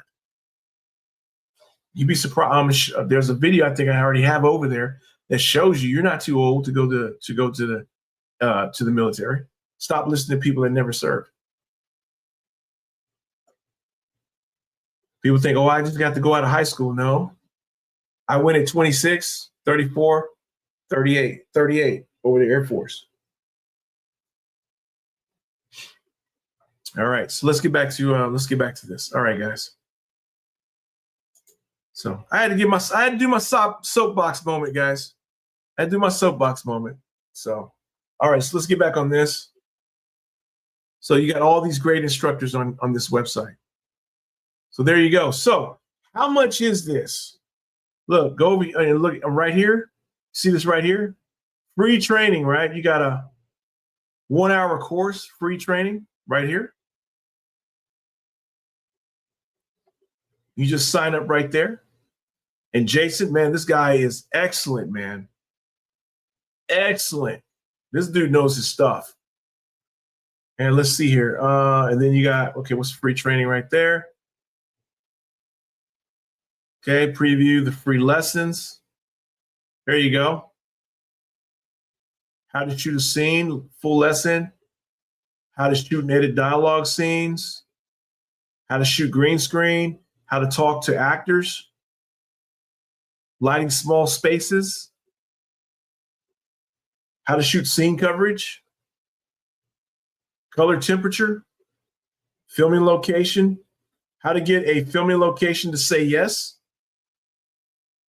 You'd be surprised. There's a video I think I already have over there that shows you're not too old to go to the military. Stop listening to people that never served. People think, oh, I just got to go out of high school. No, I went at 26, 34, 38 over the Air Force. All right, so let's get back to this. All right, guys. So I had to do my soapbox moment, guys. I had to do my soapbox moment. So, all right, so let's get back on this. So you got all these great instructors on this website. So there you go. So how much is this? Look, go over and look. I'm right here. See this right here? Free training, right? You got a 1-hour course, free training right here. You just sign up right there. And Jason, man, this guy is excellent, man. Excellent. This dude knows his stuff. And let's see here. And then you got, okay, what's free training right there? Okay, preview the free lessons. There you go. How to shoot a scene, full lesson. How to shoot and edit dialogue scenes. How to shoot green screen. How to talk to actors. Lighting small spaces. How to shoot scene coverage. Color temperature. Filming location. How to get a filming location to say yes.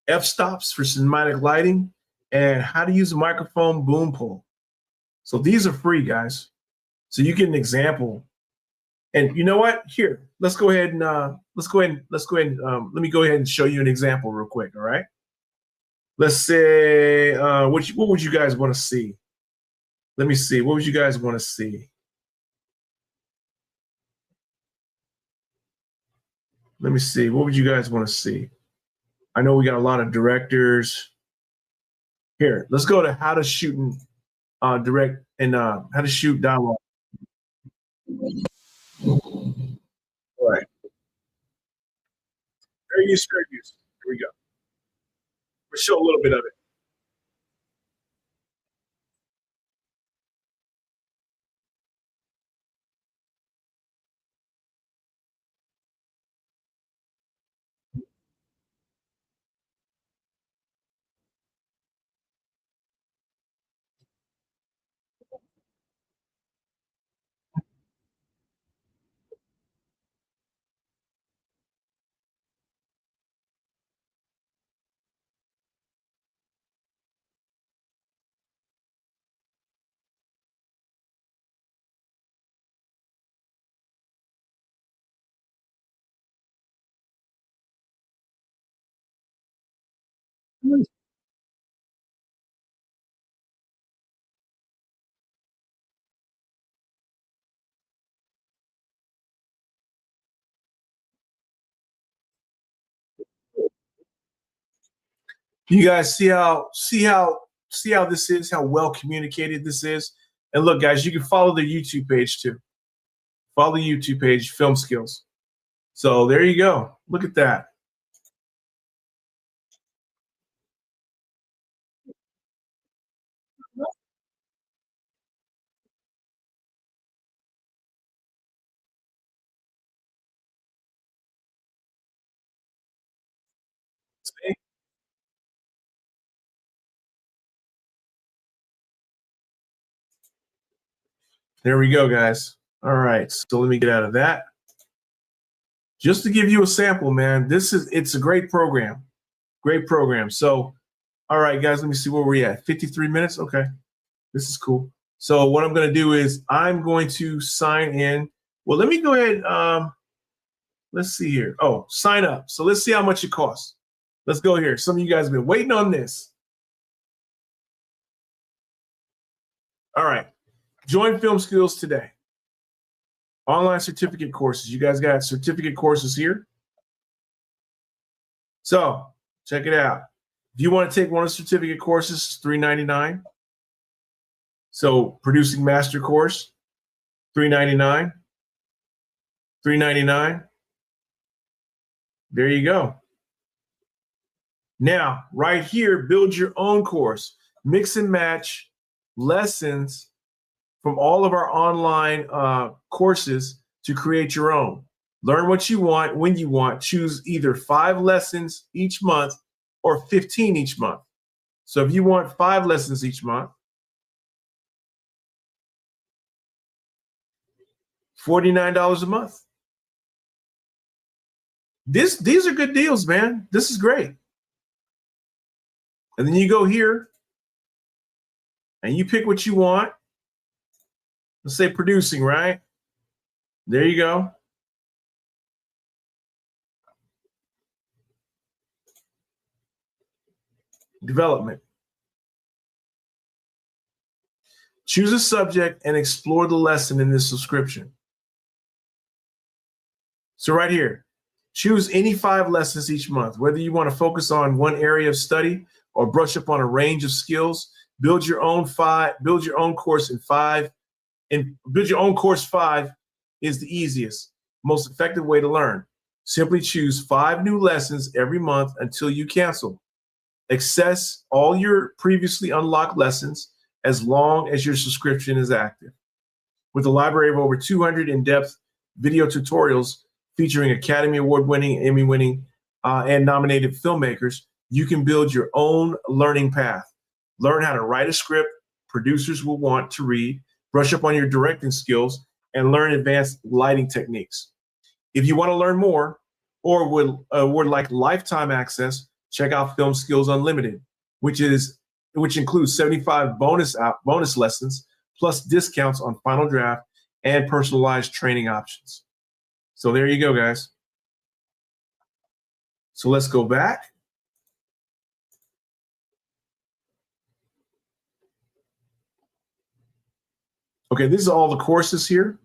F-stops for cinematic lighting. And how to use a microphone boom pole. So these are free, guys. So you get an example. And you know what? Here, let's go ahead and let me go ahead and show you an example real quick. All right. Let's say what would you guys want to see? Let me see. What would you guys want to see? Let me see. What would you guys want to see? I know we got a lot of directors. Here, let's go to how to shoot and direct and how to shoot dialogue. All right. Fair use, fair use. Here we go. We'll show a little bit of it. You guys see how this is, how well communicated this is. And look, guys, you can follow the YouTube page too. Follow the YouTube page, Film Skills. So there you go. Look at that. See? There we go, guys. All right. So let me get out of that. Just to give you a sample, man, it's a great program. Great program. So, all right, guys, let me see where we're at. 53 minutes. Okay. This is cool. So what I'm going to do is I'm going to sign in. Well, let me go ahead. Let's see here. Oh, sign up. So let's see how much it costs. Let's go here. Some of you guys have been waiting on this. All right. Join Film Skills today. Online certificate courses. You guys got certificate courses here. So check it out. If you want to take one of the certificate courses, it's $3.99. So producing master course, $3.99. $3.99. There you go. Now, right here, build your own course. Mix and match lessons from all of our online courses to create your own. Learn what you want, when you want. Choose either 5 lessons each month or 15 each month. So if you want 5 lessons each month, $49 a month. These are good deals, man. This is great. And then you go here and you pick what you want. Let's say producing, right? There you go. Development. Choose a subject and explore the lesson in this subscription. So right here, Choose any 5 lessons each month, whether you want to focus on one area of study or brush up on a range of skills. Build your own course in 5, and build your own course 5 is the easiest, most effective way to learn. Simply choose 5 new lessons every month until you cancel. Access all your previously unlocked lessons as long as your subscription is active. With a library of over 200 in-depth video tutorials featuring Academy Award-winning, Emmy-winning, and nominated filmmakers, you can build your own learning path. Learn how to write a script producers will want to read, brush up on your directing skills, and learn advanced lighting techniques. If you want to learn more or would like lifetime access, check out Film Skills Unlimited, which includes 75 bonus lessons plus discounts on Final Draft and personalized training options. So there you go, guys. So let's go back. Okay, this is all the courses here.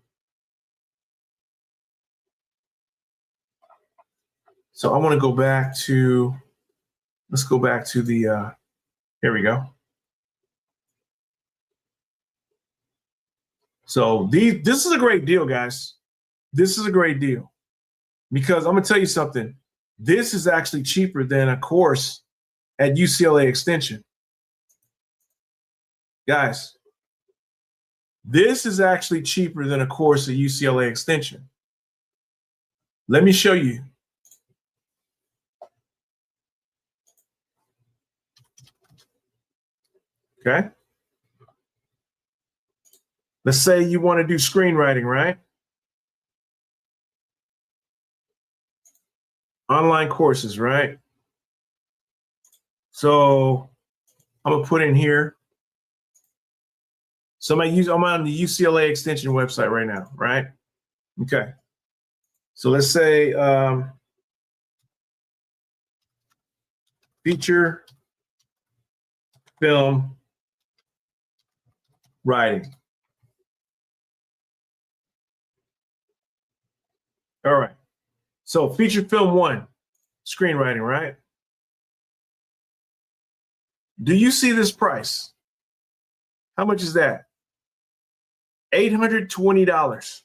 So I want to go back to, let's go back to the, here we go. So this is a great deal, guys. This is a great deal because I'm going to tell you something. This is actually cheaper than a course at UCLA Extension. Guys, this is actually cheaper than a course at UCLA Extension. Let me show you. Okay. Let's say you want to do screenwriting, right? Online courses, right? So I'm gonna put in here. So I'm on the UCLA Extension website right now, right? Okay. So let's say feature film writing. All right. So feature film 1, screenwriting, right? Do you see this price? How much is that? $820.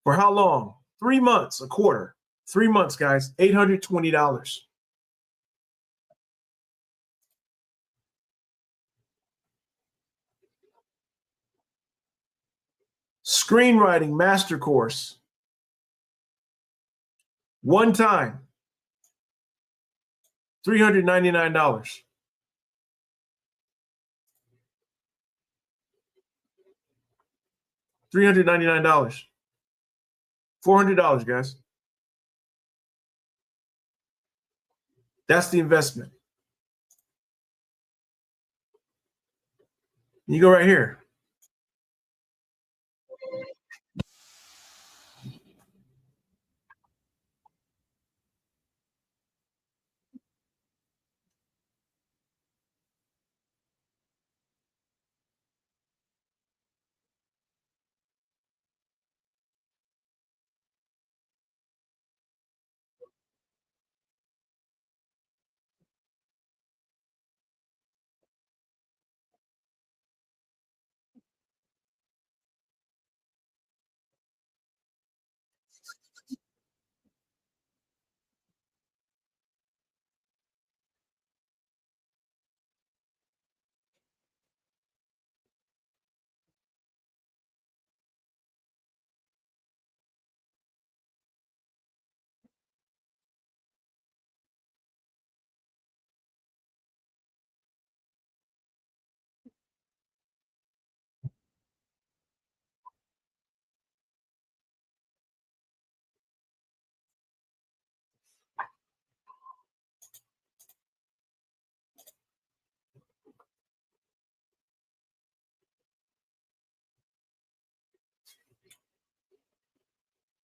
For how long? 3 months, a quarter. 3 months, guys, $820. Screenwriting master course. One time, $399. $399. $400, guys. That's the investment. You go right here.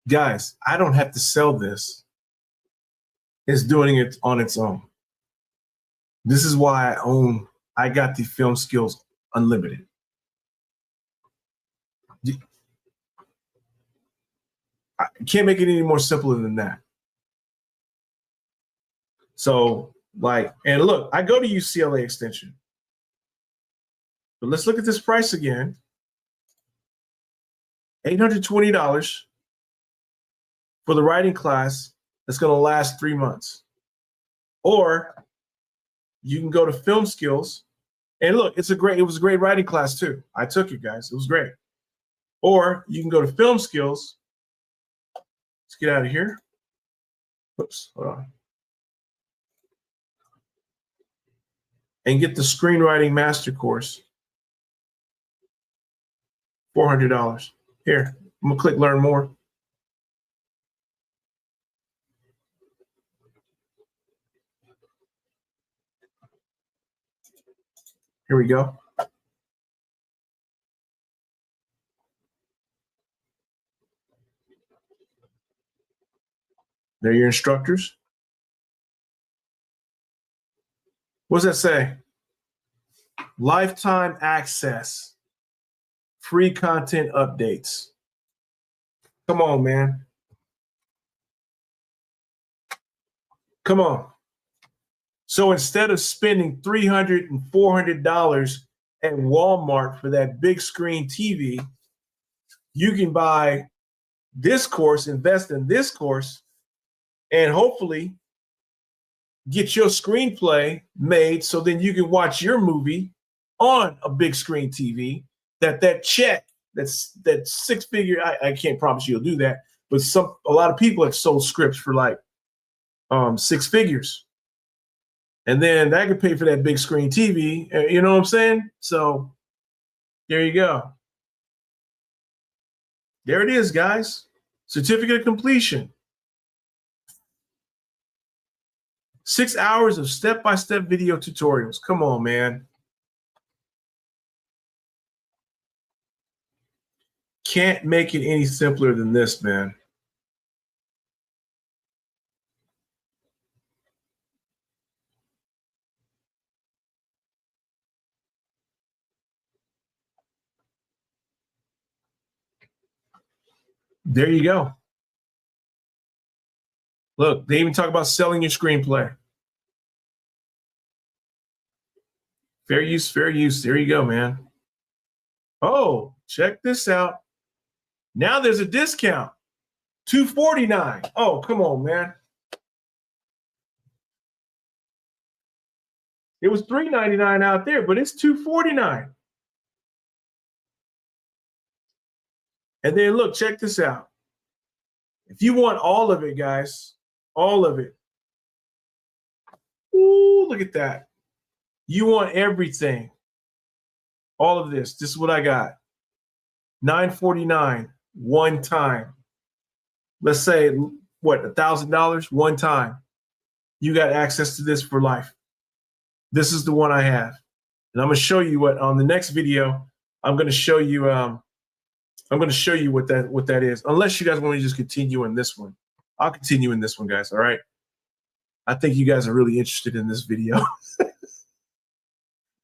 Guys, I don't have to sell this. It's doing it on its own. This is why I got the Film Skills Unlimited. You can't make it any more simpler than that. So, like, and look, I go to UCLA Extension. But let's look at this price again. $820 for the writing class that's going to last 3 months. Or you can go to Film Skills. And look, it was a great writing class too. I took it, guys. It was great. Or you can go to Film Skills. Let's get out of here. Oops, hold on. And get the Screenwriting Master Course. $400. Here, I'm gonna click Learn More. Here we go. They're your instructors. What does that say? Lifetime access, free content updates. Come on, man. Come on. So instead of spending $300 and $400 at Walmart for that big screen TV, you can buy this course, invest in this course, and hopefully get your screenplay made so then you can watch your movie on a big screen TV. That check, that six figure, I can't promise you'll do that, but a lot of people have sold scripts for like 6 figures. And then that could pay for that big screen TV. You know what I'm saying? So there you go. There it is, guys. Certificate of completion. 6 hours of step-by-step video tutorials. Come on, man. Can't make it any simpler than this, man. There you go. Look, they even talk about selling your screenplay. Fair use, fair use. There you go, man. Oh, check this out. Now there's a discount. $249. Oh, come on, man. It was $399 out there, but it's $249. And then look, check this out. If you want all of it, guys, all of it. Ooh, look at that. You want everything. All of this. This is what I got. $949 one time. Let's say, what, $1,000 one time. You got access to this for life. This is the one I have. And I'm going to show you what on the next video. I'm going to show you what that is. Unless you guys want to just continue in this one. I'll continue in this one, guys. All right. I think you guys are really interested in this video.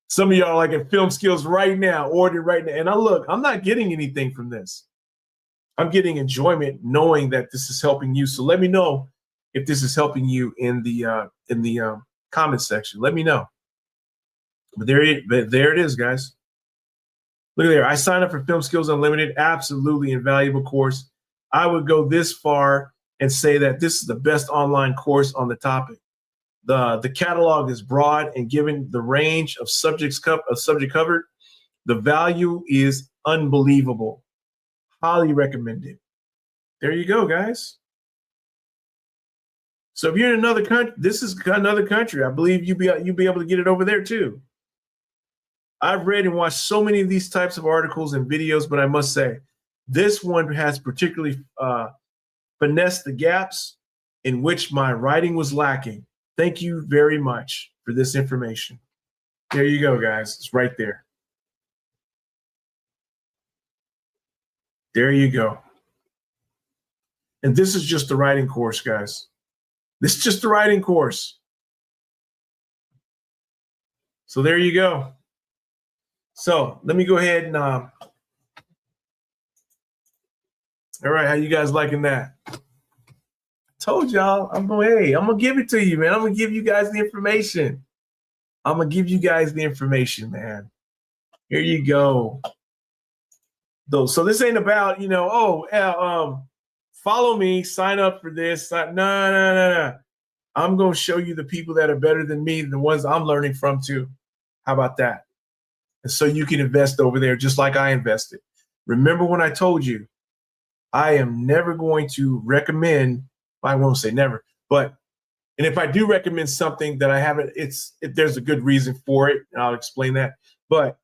Some of y'all are like in Film Skills right now, order right now. And I'm not getting anything from this. I'm getting enjoyment knowing that this is helping you. So let me know if this is helping you in the comment section. Let me know. But there it is, guys. Look at there. I signed up for Film Skills Unlimited. Absolutely invaluable course. I would go this far and say that this is the best online course on the topic. The catalog is broad, and given the range of subject covered, the value is unbelievable. Highly recommended. There you go, guys. So if you're in another country, this is another country. I believe you'll be able to get it over there too. I've read and watched so many of these types of articles and videos, but I must say, this one has particularly finessed the gaps in which my writing was lacking. Thank you very much for this information. There you go, guys. It's right there. There you go. And this is just the writing course, guys. This is just the writing course. So there you go. So let me go ahead and All right, how you guys liking that? Told y'all, I'm gonna give it to you, man. I'm gonna give you guys the information. I'm gonna give you guys the information, man. Here you go. Though, so this ain't about, follow me, sign up for this. No, no, no, no. I'm gonna show you the people that are better than me, the ones I'm learning from too. How about that? And so you can invest over there just like I invested. Remember when I told you I am never going to recommend, I won't say never, but and if I do recommend something that I haven't, there's a good reason for it, and I'll explain that. But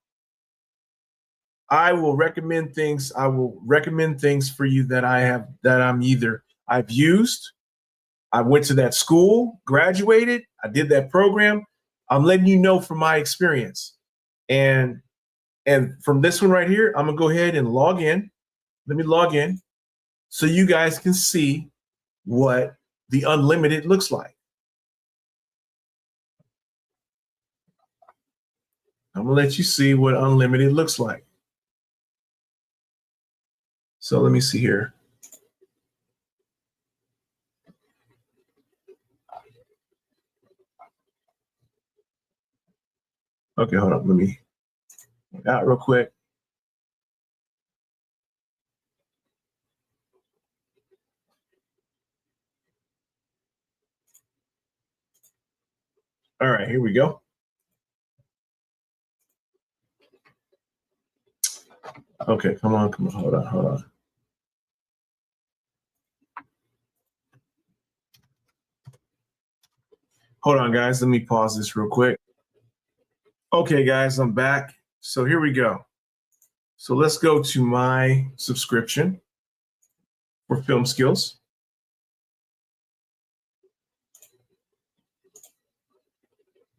I will recommend things. I will recommend things for you that I've used. I went to that school, graduated, I did that program. I'm letting you know from my experience. And from this one right here, I'm gonna go ahead and log in. Let me log in so you guys can see what the unlimited looks like. I'm gonna let you see what unlimited looks like. So let me see here. Okay, hold on. Let me out real quick. All right, here we go. Okay, come on, hold on. Hold on, guys. Let me pause this real quick. Okay, guys, I'm back. So here we go. So let's go to my subscription for Film Skills.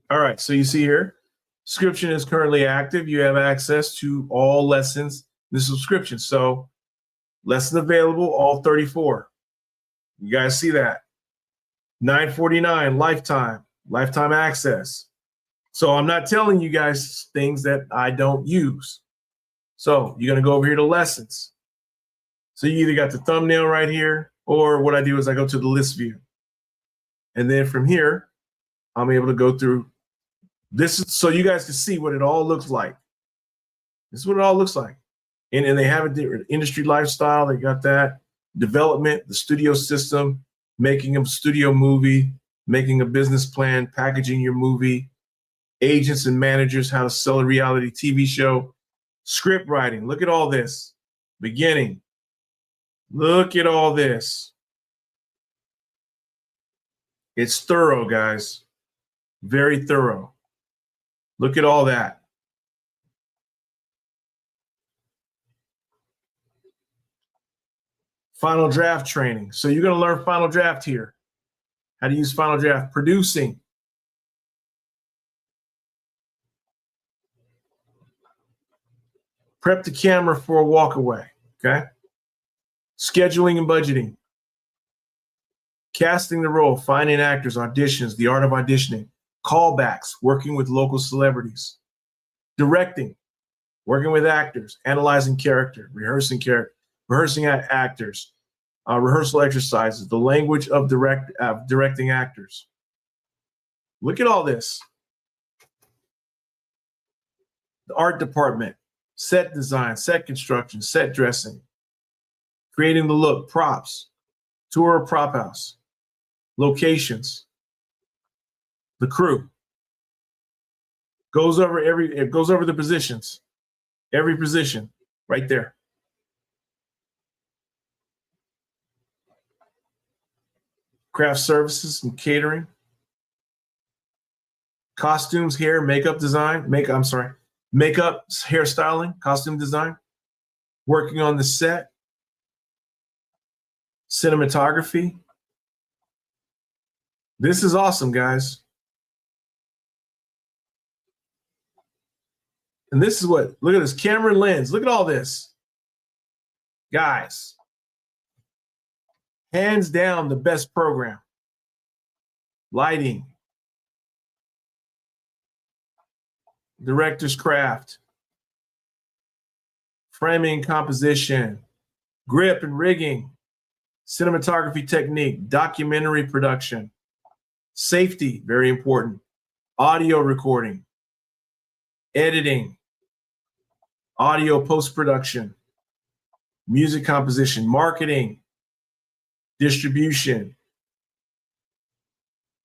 All right, so you see here, subscription is currently active. You have access to all lessons in the subscription. So lesson available, all 34. You guys see that? $9.49 lifetime access. So I'm not telling you guys things that I don't use. So you're gonna go over here to lessons. So you either got the thumbnail right here, or what I do is I go to the list view. And then from here, I'm able to go through this so you guys can see what it all looks like. This is what it all looks like. And they have a different industry lifestyle. They got that development, the studio system, making a studio movie, making a business plan, packaging your movie, agents and managers, how to sell a reality TV show, script writing. Look at all this. Beginning. Look at all this. It's thorough, guys. Very thorough. Look at all that. Final draft training. So you're going to learn final draft here. How to use final draft. Producing. Prep the camera for a walkaway. Okay. Scheduling and budgeting. Casting the role, finding actors, auditions, the art of auditioning, callbacks, working with local celebrities, directing, working with actors, analyzing character, rehearsing actors, rehearsal exercises, the language of directing actors. Look at all this. The art department, set design, set construction, set dressing, creating the look, props, tour of prop house, locations, the crew. Goes over the positions, every position right there. Craft services and catering, costumes, hair, makeup design, makeup, hairstyling, costume design, working on the set, cinematography. This is awesome, guys. And this is look at this camera lens. Look at all this. Guys, hands down the best program. Lighting, director's craft, framing, composition, grip and rigging, cinematography technique, documentary production, safety, very important, audio recording, editing, audio post-production, music composition, marketing, distribution,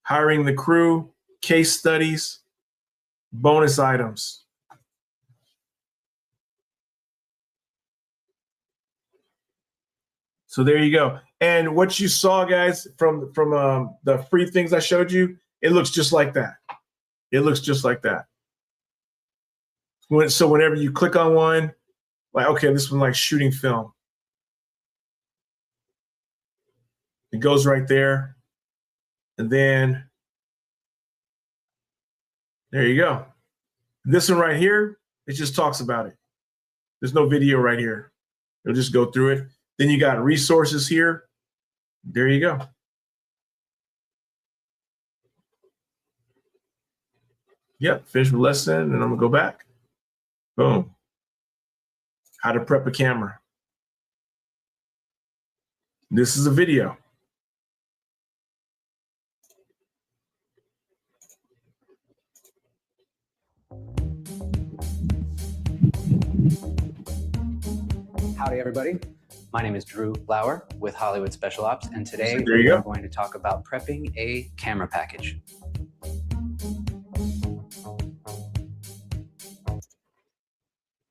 hiring the crew, case studies, bonus items. So there you go. And what you saw, guys, from the free things I showed you, it looks just like that. It looks just like that. So whenever you click on one, like, okay, this one like shooting film. It goes right there. And then there you go. This one right here, it just talks about it. There's no video right here. It'll just go through it. Then you got resources here. There you go. Yep, finish the lesson, and I'm gonna go back. Boom. How to prep a camera. This is a video. Howdy, everybody. My name is Drew Lauer with Hollywood Special Ops, and today There you we're go. going to talk about prepping a camera package.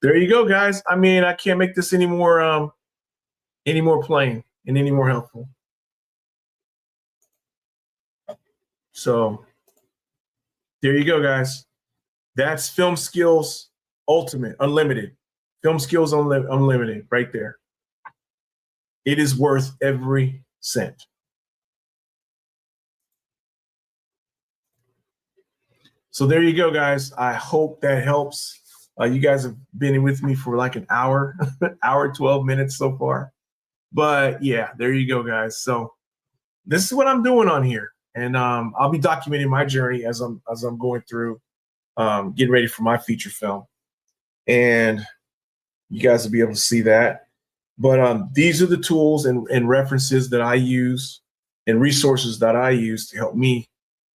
There you go, guys. I mean, I can't make this any more plain and any more helpful. So there you go, guys. That's Film Skills Ultimate, Unlimited. Film Skills Unlimited, right there. It is worth every cent. So there you go, guys. I hope that helps. You guys have been with me for like an hour, hour, 12 minutes so far. But yeah, there you go, guys. So this is what I'm doing on here. And I'll be documenting my journey as I'm going through, getting ready for my feature film. And you guys will be able to see that. But these are the tools and references that I use and resources that I use to help me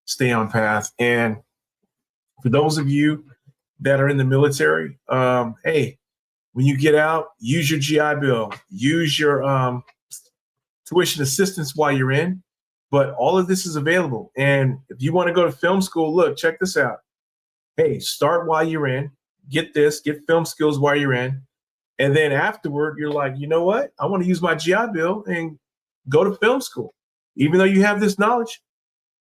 stay on path. And for those of you that are in the military, hey, when you get out, use your GI Bill, use your tuition assistance while you're in. But all of this is available. And if you want to go to film school, look, check this out. Hey, start while you're in, get film skills while you're in. And then afterward, you're like, you know what? I want to use my GI Bill and go to film school. Even though you have this knowledge,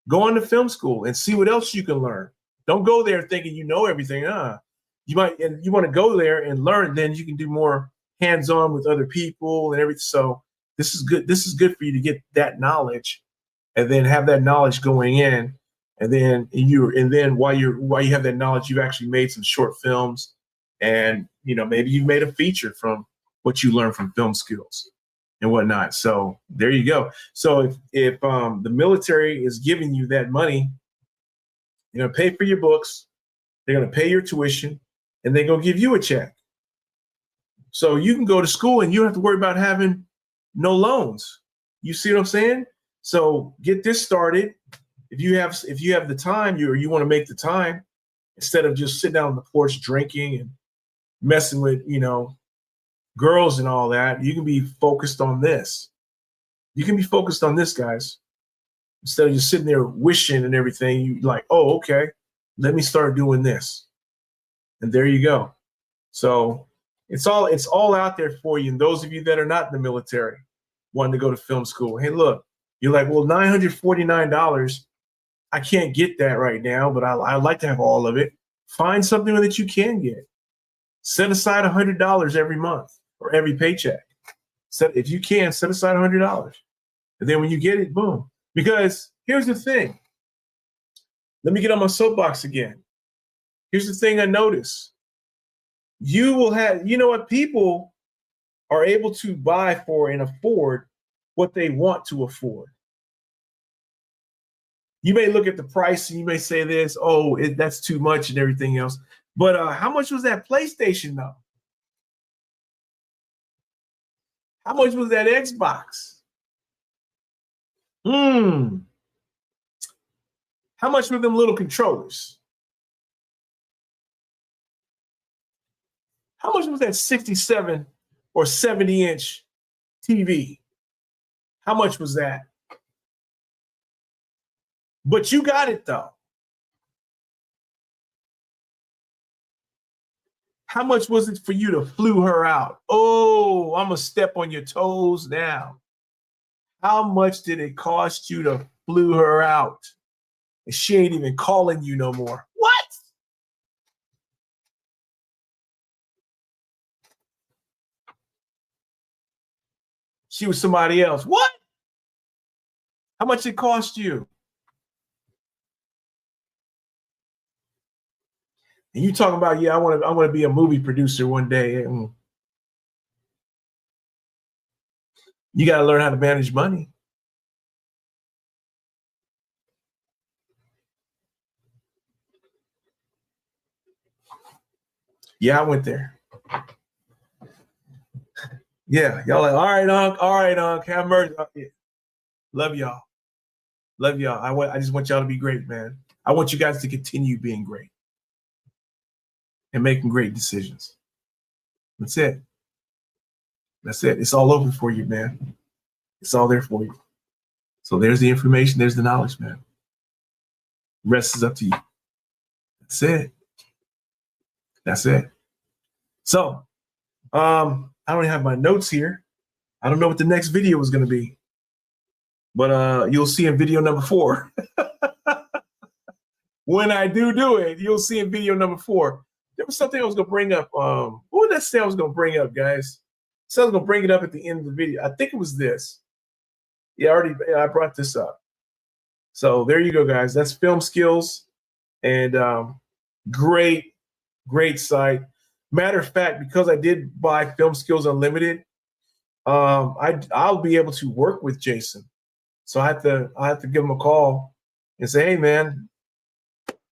go on to film school and see what else you can learn. Don't go there thinking you know everything. You might, and you want to go there and learn, then you can do more hands-on with other people and everything. So this is good. This is good for you to get that knowledge and then have that knowledge going in. And then while you have that knowledge, you've actually made some short films. And, you know, maybe you've made a feature from what you learned from film skills and whatnot. So there you go. So if the military is giving you that money, they're going to pay for your books, they're going to pay your tuition, and they're going to give you a check. So you can go to school and you don't have to worry about having no loans. You see what I'm saying? So get this started. If you have the time, you want to make the time, instead of just sitting down on the porch drinking and messing with, you know, girls and all that, you can be focused on this. You can be focused on this, guys. Instead of just sitting there wishing and everything, you like, oh, okay, let me start doing this. And there you go. So it's all out there for you. And those of you that are not in the military, wanting to go to film school, hey, look, you're like, well, $949, I can't get that right now, but I'd like to have all of it. Find something that you can get. Set aside $100 every month or every paycheck. If you can, set aside $100. And then when you get it, boom. Because here's the thing. Let me get on my soapbox again. Here's the thing I notice. You will have, you know what, people are able to buy for and afford what they want to afford. You may look at the price and you may say this, oh, that's too much and everything else. But how much was that PlayStation though? How much was that Xbox? How much were them little controllers? How much was that 67 or 70-inch TV? How much was that? But you got it though. How much was it for you to flew her out? Oh, I'm gonna step on your toes now. How much did it cost you to flew her out? And she ain't even calling you no more. What? She was somebody else. What? How much it cost you? And you talking about, yeah, I want to be a movie producer one day. You got to learn how to manage money. Yeah, I went there. Yeah, y'all like, all right, Unc, have mercy. Yeah. Love y'all. Love y'all. I just want y'all to be great, man. I want you guys to continue being great and making great decisions. That's it. That's it. It's all open for you, man. It's all there for you. So there's the information. There's the knowledge, man. The rest is up to you. That's it. That's it. So, I don't have my notes here. I don't know what the next video is going to be, but you'll see in video number 4. When I do it, you'll see in video number 4. There was something I was going to bring up. What did that say I was going to bring up, guys? So I was going to bring it up at the end of the video. I think it was this. Yeah, I brought this up. So there you go, guys. That's Film Skills, and great site. Matter of fact, because I did buy Film Skills Unlimited, I'll be able to work with Jason. So I have to give him a call and say, hey man,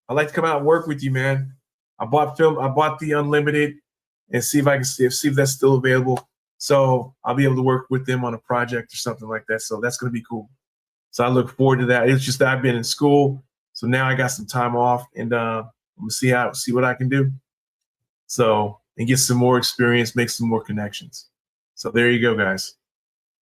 I'd like to come out and work with you, man. I bought the Unlimited, and see if that's still available. So I'll be able to work with them on a project or something like that. So that's going to be cool. So I look forward to that. It's just that I've been in school, so now I got some time off, and I'm gonna see what I can do. So, and get some more experience, make some more connections. So there you go, guys.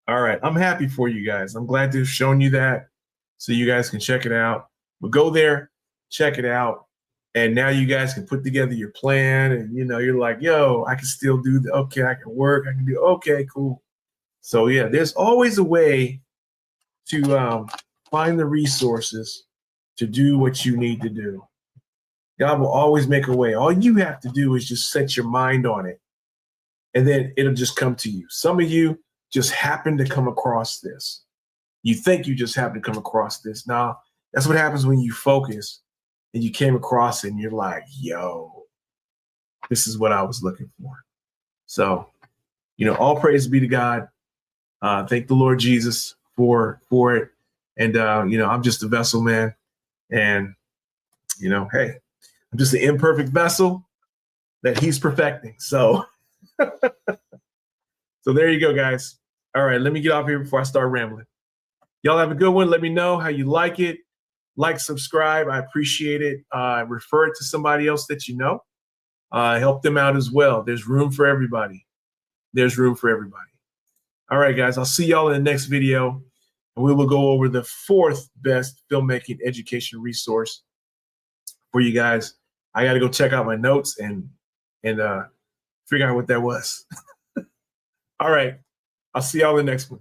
All right, I'm happy for you guys. I'm glad to have shown you that, so you guys can check it out. But go there, check it out, and now you guys can put together your plan. And you're like, yo, I can still do the okay. I can work. I can do okay, cool. So yeah, there's always a way to find the resources to do what you need to do. God will always make a way. All you have to do is just set your mind on it, and then it'll just come to you. Some of you just happen to come across this. You think you just happen to come across this. Now, that's what happens when you focus and you came across it and you're like, yo, this is what I was looking for. So, all praise be to God. Thank the Lord Jesus for it. And, I'm just a vessel, man. And, hey, I'm just an imperfect vessel that he's perfecting. So, so there you go, guys. All right, let me get off here before I start rambling. Y'all have a good one. Let me know how you like it. Like, subscribe. I appreciate it. Refer it to somebody else that you know. Help them out as well. There's room for everybody. There's room for everybody. All right, guys, I'll see y'all in the next video. And we will go over the 4th best filmmaking education resource for you guys. I got to go check out my notes and figure out what that was. All right. I'll see y'all in the next one.